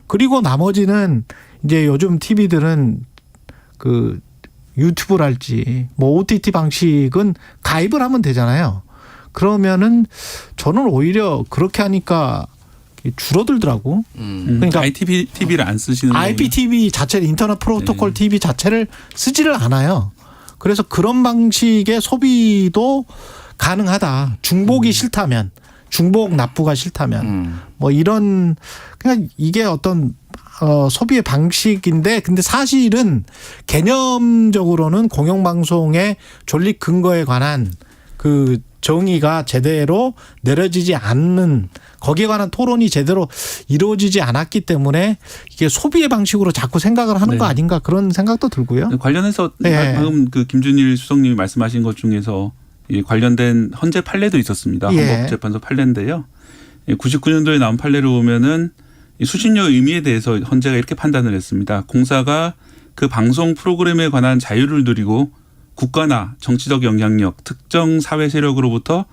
그리고 나머지는 이제 요즘 TV들은 그 유튜브랄지 뭐 OTT 방식은 가입을 하면 되잖아요. 그러면은 저는 오히려 그렇게 하니까 줄어들더라고. 그러니까 IPTV를 안 쓰시는 IPTV 자체를 인터넷 프로토콜 TV 자체를 쓰지를 않아요. 그래서 그런 방식의 소비도 가능하다. 중복이 싫다면, 중복 납부가 싫다면, 뭐 이런 그냥 이게 어떤 소비의 방식인데, 근데 사실은 개념적으로는 공영방송의 존립 근거에 관한 그 정의가 제대로 내려지지 않는 거기에 관한 토론이 제대로 이루어지지 않았기 때문에 이게 소비의 방식으로 자꾸 생각을 하는 거 아닌가 그런 생각도 들고요. 관련해서 방금 그 김준일 수석님이 말씀하신 것 중에서 관련된 헌재 판례도 있었습니다. 헌법재판소 판례인데요. 99년도에 나온 판례를 보면은 수신료 의미에 대해서 헌재가 이렇게 판단을 했습니다. 공사가 그 방송 프로그램에 관한 자유를 누리고 국가나 정치적 영향력, 특정 사회 세력으로부터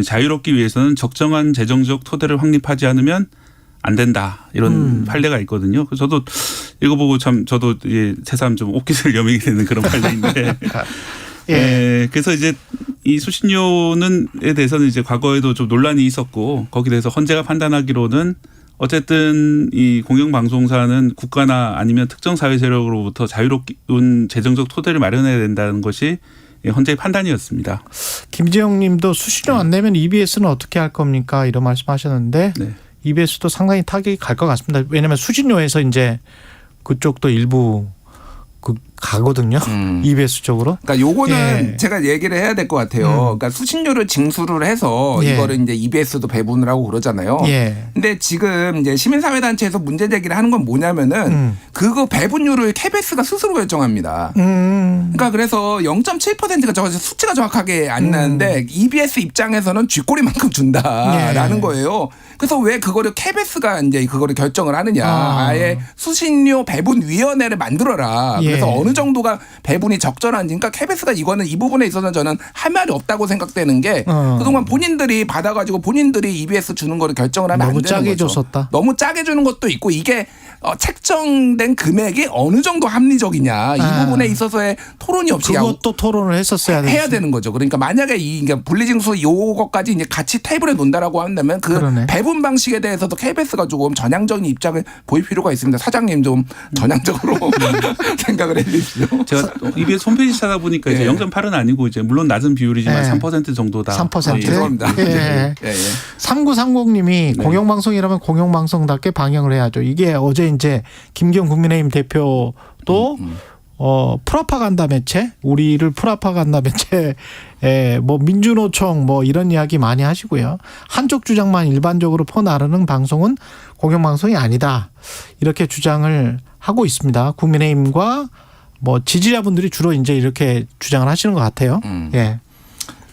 자유롭기 위해서는 적정한 재정적 토대를 확립하지 않으면 안 된다. 이런 판례가 있거든요. 그래서 저도 이거 보고 참 저도 새삼 좀 옷깃을 여미게 되는 그런 판례인데. 그래서 이제 이 수신료에 대해서는 이제 과거에도 좀 논란이 있었고 거기에 대해서 헌재가 판단하기로는 어쨌든 이 공영방송사는 국가나 아니면 특정 사회 세력으로부터 자유로운 재정적 토대를 마련해야 된다는 것이 헌재의 판단이었습니다. 김지영 님도 수신료 안 내면 EBS는 어떻게 할 겁니까? 이런 말씀하셨는데 EBS도 상당히 타격이 갈 것 같습니다. 왜냐하면 수신료에서 이제 그쪽도 일부 가거든요. EBS 쪽으로. 그러니까 요거는 예. 제가 얘기를 해야 될 것 같아요. 그러니까 수신료를 징수를 해서 예. 이거를 이제 EBS도 배분을 하고 그러잖아요. 예. 근데 지금 이제 시민사회단체에서 문제 제기를 하는 건 뭐냐면은 그거 배분율을 KBS가 스스로 결정합니다. 그러니까 그래서 0.7%가 저 수치가 정확하게 안 나는데 EBS 입장에서는 쥐꼬리만큼 준다라는 예. 거예요. 그래서 왜 그거를 KBS가 이제 그거를 결정을 하느냐. 아예 수신료 배분위원회를 만들어라. 그래서 예. 어느 정도가 배분이 적절한지. 그러니까 KBS가 이거는 이 부분에 있어서는 저는 할 말이 없다고 생각되는 게 그동안 본인들이 받아가지고 본인들이 EBS 주는 거를 결정을 하면 안 너무 되는 짜게 거죠. 줬었다. 너무 짜게 주는 것도 있고 이게 책정된 금액이 어느 정도 합리적이냐. 이 부분에 있어서의 토론이 없이 그것도 토론을 했었어야 해야 되는 거죠. 그러니까 만약에 그러니까 분리징수 요거까지 이제 같이 테이블에 놓는다라고 한다면 그 그러네. 배분 방식에 대해서도 KBS가 조금 전향적인 입장을 보일 필요가 있습니다. 사장님 좀 전향적으로 생각을 해주십시오. 제가 EBS 홈페이지 찾아보니까 이제 0.8은 아니고 이제 물론 낮은 비율이지만 예. 3% 정도다. 3%. 죄송합니다. 예. 3930님이 네. 공영방송이라면 공영방송답게 방영을 해야죠. 이게 어제 이제 김기현 국민의힘 대표도 프라파간다 매체, 우리를 프라파간다 매체, 뭐 민주노총 뭐 이런 이야기 많이 하시고요. 한쪽 주장만 일반적으로 퍼나르는 방송은 공영방송이 아니다. 이렇게 주장을 하고 있습니다. 국민의힘과 뭐 지지자분들이 주로 이제 이렇게 주장을 하시는 것 같아요. 예.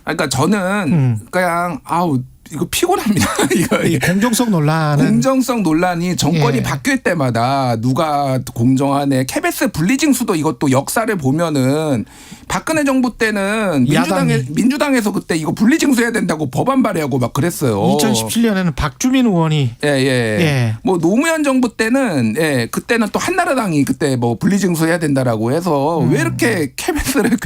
그러니까 저는 그냥 이거 피곤합니다. 이 공정성 논란은 공정성 논란이 정권이 예. 바뀔 때마다 누가 공정하네. KBS 분리징수도 이것도 역사를 보면은 박근혜 정부 때는 민주당에서 그때 이거 분리징수해야 된다고 법안 발의하고 막 그랬어요. 2017년에는 박주민 의원이 예. 뭐 노무현 정부 때는 그때는 또 한나라당이 그때 뭐 분리징수해야 된다라고 해서 왜 이렇게 KBS를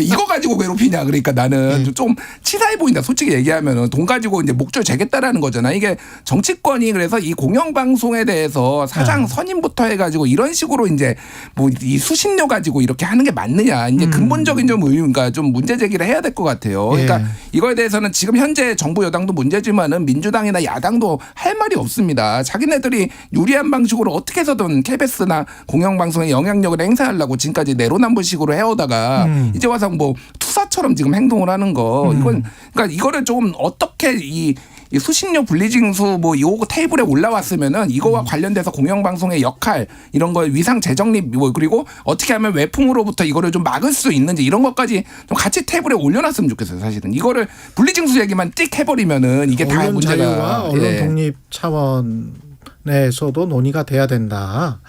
이거 가지고 괴롭히냐. 그러니까 나는 좀 치사해 보인다. 솔직히 얘기하면은 돈 가지고 이제 목줄 재겠다라는 거잖아. 이게 정치권이 그래서 이 공영방송에 대해서 사장 선임부터 해가지고 이런 식으로 이제 뭐 이 수신료 가지고 이렇게 하는 게 맞느냐. 이제 근본적인 좀 의문과 좀 문제 제기를 해야 될 것 같아요. 그러니까 이거에 대해서는 지금 현재 정부 여당도 문제지만은 민주당이나 야당도 할 말이 없습니다. 자기네들이 유리한 방식으로 어떻게 해서든 KBS나 공영방송의 영향력을 행사하려고 지금까지 내로남불식으로 해오다가 이제 와서 뭐 투사처럼 지금 행동을 하는 거. 이건 그러니까 이거를 좀 어떻게 이 수신료 분리징수 뭐 요거 테이블에 올라왔으면은 이거와 관련돼서 공영방송의 역할 이런 거 위상 재정립 뭐 그리고 어떻게 하면 외풍으로부터 이거를 좀 막을 수 있는지 이런 것까지 좀 같이 테이블에 올려놨으면 좋겠어요. 사실은 이거를 분리징수 얘기만 띡 해버리면은 이게 다 언론 문제가 자유와 언론 독립 차원에서도 논의가 돼야 된다.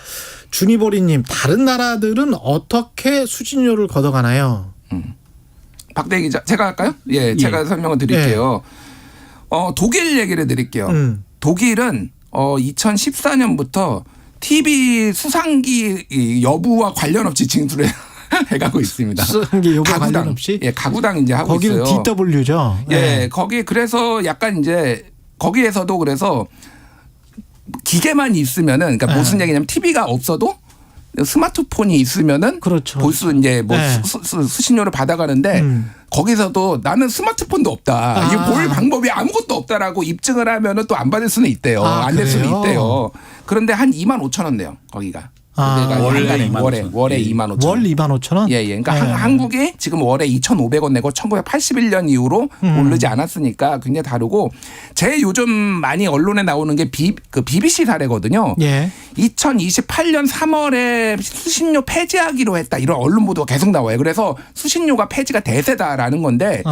준이보리님, 다른 나라들은 어떻게 수신료를 걷어가나요? 박대기 기자, 제가 할까요? 제가 설명을 드릴게요. 독일 얘기를 드릴게요. 독일은 2014년부터 TV 수상기 여부와 관련 없이 징수를 해가고 있습니다. 수상기 여부와 관련 없이? 가구당 이제 하고 거기는 있어요. DW죠. 거기 그래서 약간 이제 거기에서도 그래서 기계만 있으면은 그러니까 무슨 얘기냐면 TV가 없어도 스마트폰이 있으면은 볼 수 이제 뭐 수신료를 받아가는데 거기서도 나는 스마트폰도 없다. 이거 볼 방법이 아무것도 없다라고 입증을 하면은 또 안 받을 수는 있대요. 안 될 수는 있대요. 그런데 한 25,000원 내요. 거기가. 월에 25,000원. 월 25,000원? 예. 그러니까 한국이 지금 월에 2,500원 내고 1981년 이후로 오르지 않았으니까 굉장히 다르고 제일 요즘 많이 언론에 나오는 게 BBC 사례거든요. 2028년 3월에 수신료 폐지하기로 했다. 이런 언론 보도가 계속 나와요. 그래서 수신료가 폐지가 대세다라는 건데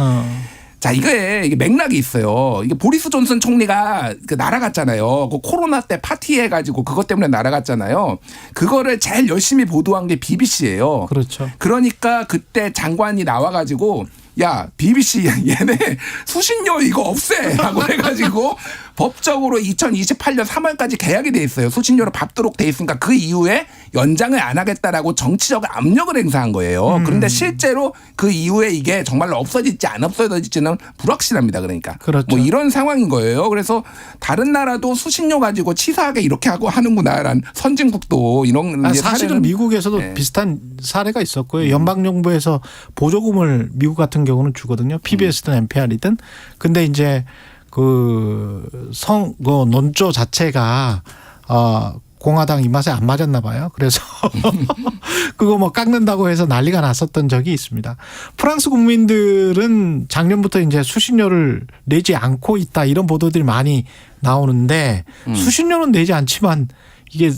자, 이게 맥락이 있어요. 이게 보리스 존슨 총리가 날아갔잖아요. 그 코로나 때 파티해가지고 그것 때문에 날아갔잖아요. 그거를 제일 열심히 보도한 게 BBC예요. 그렇죠. 그러니까 그때 장관이 나와가지고 야, BBC 얘네 수신료 이거 없애라고 해가지고 법적으로 2028년 3월까지 계약이 돼 있어요. 수신료를 받도록 돼 있으니까 그 이후에 연장을 안 하겠다라고 정치적 압력을 행사한 거예요. 그런데 실제로 그 이후에 이게 정말로 없어질지 안 없어질지는 불확실합니다. 그러니까 뭐 이런 상황인 거예요. 그래서 다른 나라도 수신료 가지고 치사하게 이렇게 하고 하는구나라는 선진국도 이런 사실은 미국에서도 비슷한 사례가 있었고요. 연방정부에서 보조금을 미국 같은 경우는 주거든요. PBS든 NPR이든. 근데 이제 논조 자체가 공화당 입맛에 안 맞았나 봐요. 그래서 그거 뭐 깎는다고 해서 난리가 났었던 적이 있습니다. 프랑스 국민들은 작년부터 이제 수신료를 내지 않고 있다 이런 보도들이 많이 나오는데 수신료는 내지 않지만 이게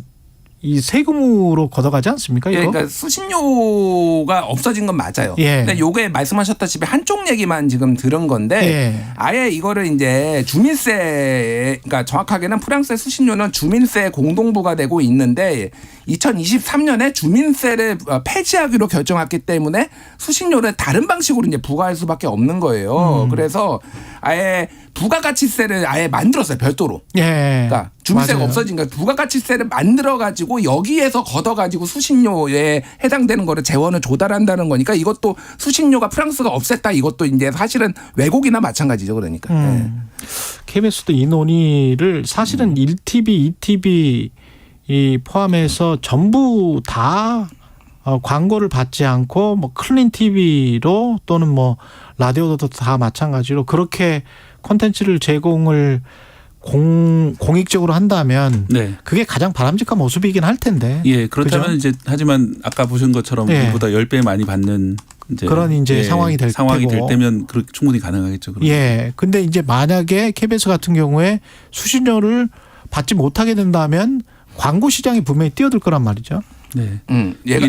이 세금으로 걷어가지 않습니까? 이거? 예, 그러니까 수신료가 없어진 건 맞아요. 예. 근데 요게 말씀하셨다시피 한쪽 얘기만 지금 들은 건데 예. 아예 이거를 이제 주민세, 그러니까 정확하게는 프랑스의 수신료는 주민세 공동부가 되고 있는데 2023년에 주민세를 폐지하기로 결정했기 때문에 수신료를 다른 방식으로 이제 부과할 수밖에 없는 거예요. 그래서 아예 부가가치세를 아예 만들었어요, 별도로. 예. 그러니까 주민세가 맞아요. 없어진 거예요. 부가가치세를 만들어가지고 여기에서 걷어가지고 수신료에 해당되는 거를 재원을 조달한다는 거니까 이것도 수신료가 프랑스가 없앴다 이것도 이제 사실은 왜곡이나 마찬가지죠. 그러니까. KBS도 이 논의를 사실은 1TV, 2TV 이 포함해서 전부 다 광고를 받지 않고 뭐 클린 TV로 또는 뭐 라디오도 다 마찬가지로 그렇게 콘텐츠를 제공을 공익적으로 한다면 네. 그게 가장 바람직한 모습이긴 할 텐데. 예, 그렇다면 그죠? 이제 하지만 아까 보신 것처럼 예. 이보다 10배 많이 받는 이제 그런 이제 상황이 될 상황이 테고. 될 때면 충분히 가능하겠죠. 그러면. 예. 근데 이제 만약에 KBS 같은 경우에 수신료를 받지 못하게 된다면 광고 시장이 분명히 뛰어들 거란 말이죠. 네. 얘가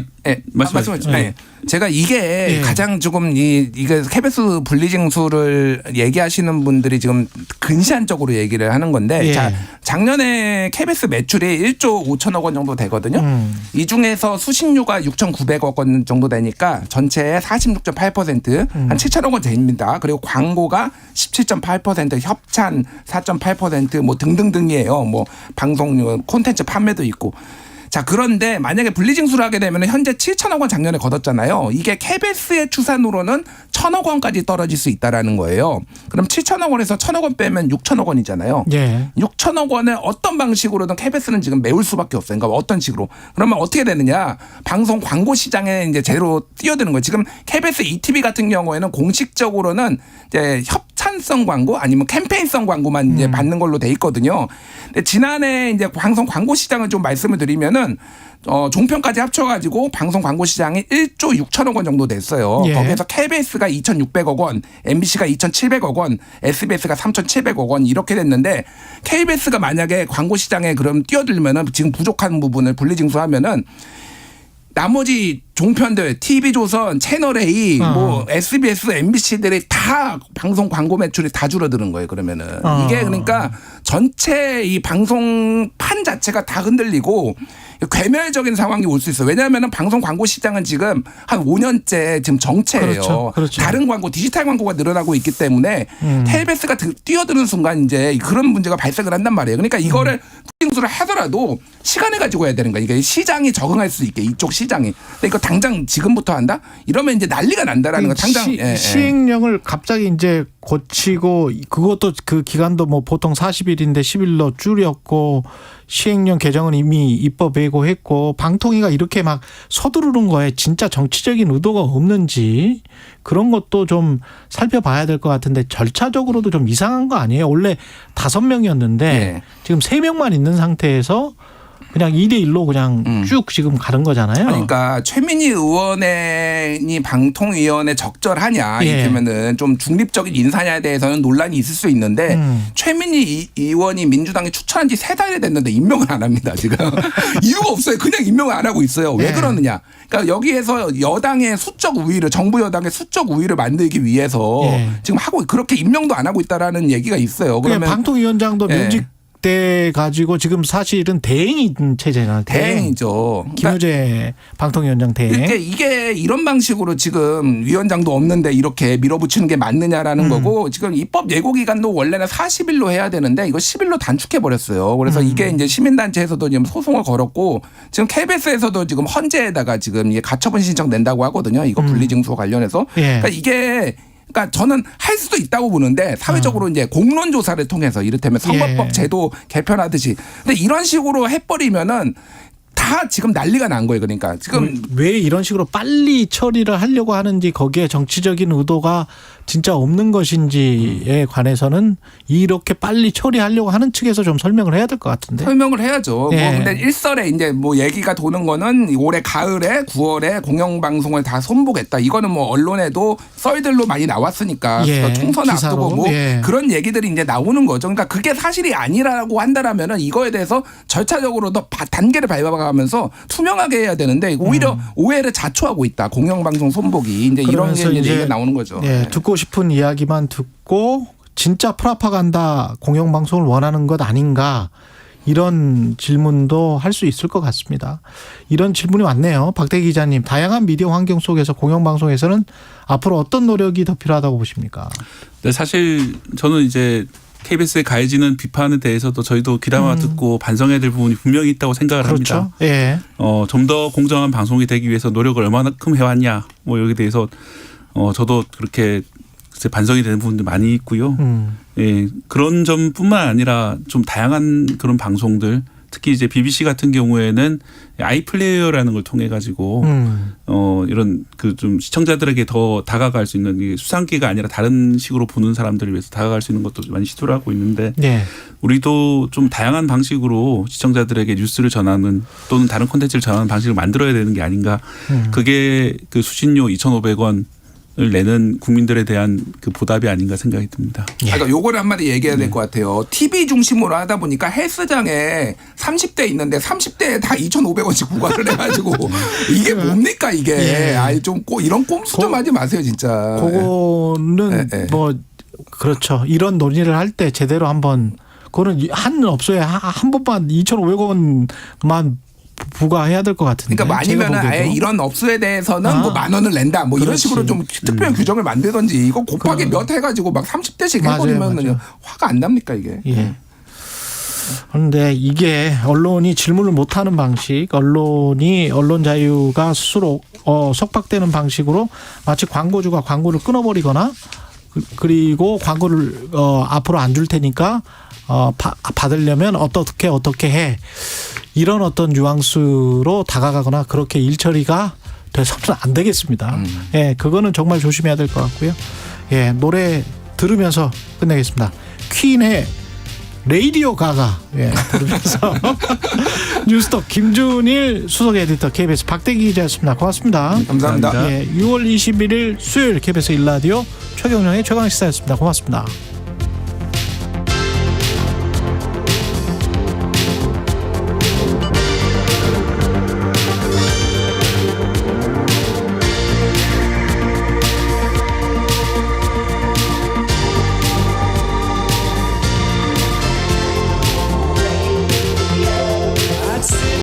말씀하시죠. 네. 제가 이게 가장 조금 이게 KBS 분리징수를 얘기하시는 분들이 지금 근시안적으로 얘기를 하는 건데 자, 작년에 KBS 매출이 1조 5천억 원 정도 되거든요. 이 중에서 수신료가 6,900억 원 정도 되니까 전체의 46.8% 한 7천억 원 됩니다. 그리고 광고가 17.8%, 협찬 4.8% 뭐 등등등이에요. 뭐 방송료, 콘텐츠 판매도 있고. 자, 그런데 만약에 분리징수를 하게 되면 현재 7천억 원 작년에 걷었잖아요. 이게 KBS의 추산으로는 1,000억 원까지 떨어질 수 있다라는 거예요. 그럼 7천억 원에서 1,000억 원 빼면 6천억 원이잖아요. 예. 6천억 원을 어떤 방식으로든 KBS는 지금 메울 수밖에 없어요. 그러니까 어떤 식으로. 그러면 어떻게 되느냐. 방송 광고 시장에 이제 제대로 뛰어드는 거예요. 지금 KBS ETV 같은 경우에는 공식적으로는 이제 협찬성 광고 아니면 캠페인성 광고만 이제 받는 걸로 돼 있거든요. 근데 지난해 이제 방송 광고 시장을 좀 말씀을 드리면은 종편까지 합쳐가지고 방송 광고 시장이 1조 6천억 원 정도 됐어요. 예. 거기에서 KBS가 2,600억 원, MBC가 2,700억 원, SBS가 3,700억 원 이렇게 됐는데 KBS가 만약에 광고 시장에 그럼 뛰어들면은 지금 부족한 부분을 분리징수하면은 나머지 종편들, TV조선, 채널A, 뭐 SBS, MBC들이 다 방송 광고 매출이 다 줄어드는 거예요. 그러면은 이게 그러니까 전체 이 방송판 자체가 다 흔들리고 괴멸적인 상황이 올 수 있어요. 왜냐하면 방송 광고 시장은 지금 한 5년째 지금 정체예요. 그렇죠. 다른 광고, 디지털 광고가 늘어나고 있기 때문에 KBS가 뛰어드는 순간 이제 그런 문제가 발생을 한단 말이에요. 그러니까 이거를 분리징수를 하더라도 시간을 가지고 해야 되는 거예요. 이게 시장이 적응할 수 있게 이쪽 시장이. 근데 이거 당장 지금부터 한다? 이러면 이제 난리가 난다라는 거. 당장 시행령을 갑자기 이제 고치고 그것도 그 기간도 뭐 보통 40일인데 10일로 줄였고 시행령 개정은 이미 입법 예고했고 방통위가 이렇게 막 서두르는 거에 진짜 정치적인 의도가 없는지 그런 것도 좀 살펴봐야 될 것 같은데 절차적으로도 좀 이상한 거 아니에요? 원래 5명이었는데 지금 3명만 있는 상태에서 그냥 2대1로 그냥 쭉 지금 가는 거잖아요. 그러니까 최민희 의원이 방통위원회 적절하냐 이러면은 좀 중립적인 인사냐에 대해서는 논란이 있을 수 있는데 최민희 의원이 민주당에 추천한 지 3달이 됐는데 임명을 안 합니다. 지금. 이유가 없어요. 그냥 임명을 안 하고 있어요. 왜 그러느냐. 그러니까 여기에서 여당의 수적 우위를 정부 여당의 수적 우위를 만들기 위해서 지금 하고 그렇게 임명도 안 하고 있다라는 얘기가 있어요. 그러면 방통위원장도 면직 때 가지고 지금 사실은 대행인 체제나 대행이죠. 김효재 방통위원장 대행. 이게 이런 방식으로 지금 위원장도 없는데 이렇게 밀어붙이는 게 맞느냐라는 거고 지금 입법 예고 기간도 원래는 40일로 해야 되는데 이거 10일로 단축해 버렸어요. 그래서 이게 이제 시민단체에서도 지금 소송을 걸었고 지금 KBS에서도 지금 헌재에다가 지금 이게 가처분 신청 낸다고 하거든요. 이거 분리징수 관련해서. 그러니까 이게 그러니까 저는 할 수도 있다고 보는데 사회적으로 이제 공론 조사를 통해서 이를테면 선거법 제도 개편하듯이 근데 이런 식으로 해버리면은 다 지금 난리가 난 거예요. 그러니까 지금 왜 이런 식으로 빨리 처리를 하려고 하는지 거기에 정치적인 의도가 진짜 없는 것인지에 관해서는 이렇게 빨리 처리하려고 하는 측에서 좀 설명을 해야 될 것 같은데. 설명을 해야죠. 예. 뭐 근데 일설에 이제 뭐 얘기가 도는 거는 올해 가을에 9월에 공영방송을 다 손보겠다. 이거는 뭐 언론에도 썰들로 많이 나왔으니까 예. 총선 기사로. 앞두고 뭐 예. 그런 얘기들이 이제 나오는 거죠. 그러니까 그게 사실이 아니라고 한다라면은 이거에 대해서 절차적으로 더 단계를 밟아가면서 투명하게 해야 되는데 오히려 오해를 자초하고 있다. 공영방송 손보기 이제 이런 게 이제 얘기가 나오는 거죠. 예, 듣고 싶은 이야기만 듣고 진짜 프라파간다 공영방송을 원하는 것 아닌가 이런 질문도 할 수 있을 것 같습니다. 이런 질문이 왔네요. 박대기 기자님, 다양한 미디어 환경 속에서 공영방송에서는 앞으로 어떤 노력이 더 필요하다고 보십니까? 네, 사실 저는 이제 KBS의 가해지는 비판에 대해서도 저희도 귀담아 듣고 반성해야 될 부분이 분명히 있다고 생각을 그렇죠. 합니다. 예. 좀 더 공정한 방송이 되기 위해서 노력을 얼마만큼 해왔냐 뭐 여기에 대해서 저도 그렇게 반성이 되는 부분도 많이 있고요. 예, 그런 점뿐만 아니라 좀 다양한 그런 방송들 특히 이제 BBC 같은 경우에는 아이플레이어라는 걸 통해 가지고 이런 그 좀 시청자들에게 더 다가갈 수 있는 수상기가 아니라 다른 식으로 보는 사람들을 위해서 다가갈 수 있는 것도 많이 시도를 하고 있는데 네. 우리도 좀 다양한 방식으로 시청자들에게 뉴스를 전하는 또는 다른 콘텐츠를 전하는 방식을 만들어야 되는 게 아닌가. 그게 그 수신료 2,500원 을 내는 국민들에 대한 그 보답이 아닌가 생각이 듭니다. 그러니까 요거를 한마디 얘기해야 될 것 같아요. TV 중심으로 하다 보니까 헬스장에 30대 있는데 30대에 다 2,500원씩 부과를 해가지고 이게 뭡니까 이게. 예. 아이 좀 이런 꼼수 좀 하지 마세요 진짜. 그거는 뭐 그렇죠. 이런 논의를 할 때 제대로 한번 그거는 한 업소에 한 번만 2,500원만 부과해야 될 것 같은데. 그러니까 아니면 아예 이런 업소에 대해서는 뭐 10,000원을 낸다. 뭐 이런 식으로 좀 특별한 규정을 만들든지 이거 곱하기 몇 해가지고 막 30대씩 해버리면 화가 안 납니까 이게. 예. 그런데 이게 언론이 질문을 못하는 방식, 언론 자유가 스스로 속박되는 방식으로 마치 광고주가 광고를 끊어버리거나 그리고 광고를 앞으로 안 줄 테니까 받으려면 어떻게 해. 이런 어떤 뉘앙스로 다가가거나 그렇게 일처리가 돼서는 안 되겠습니다. 예, 그거는 정말 조심해야 될 것 같고요. 예, 노래 들으면서 끝내겠습니다. 퀸의 레이디오 가가 들으면서 뉴스톱 김준일 수석 에디터 KBS 박대기 기자였습니다. 고맙습니다. 감사합니다. 예, 6월 21일 수요일 KBS 1라디오 최경영의 최강시사였습니다. 고맙습니다.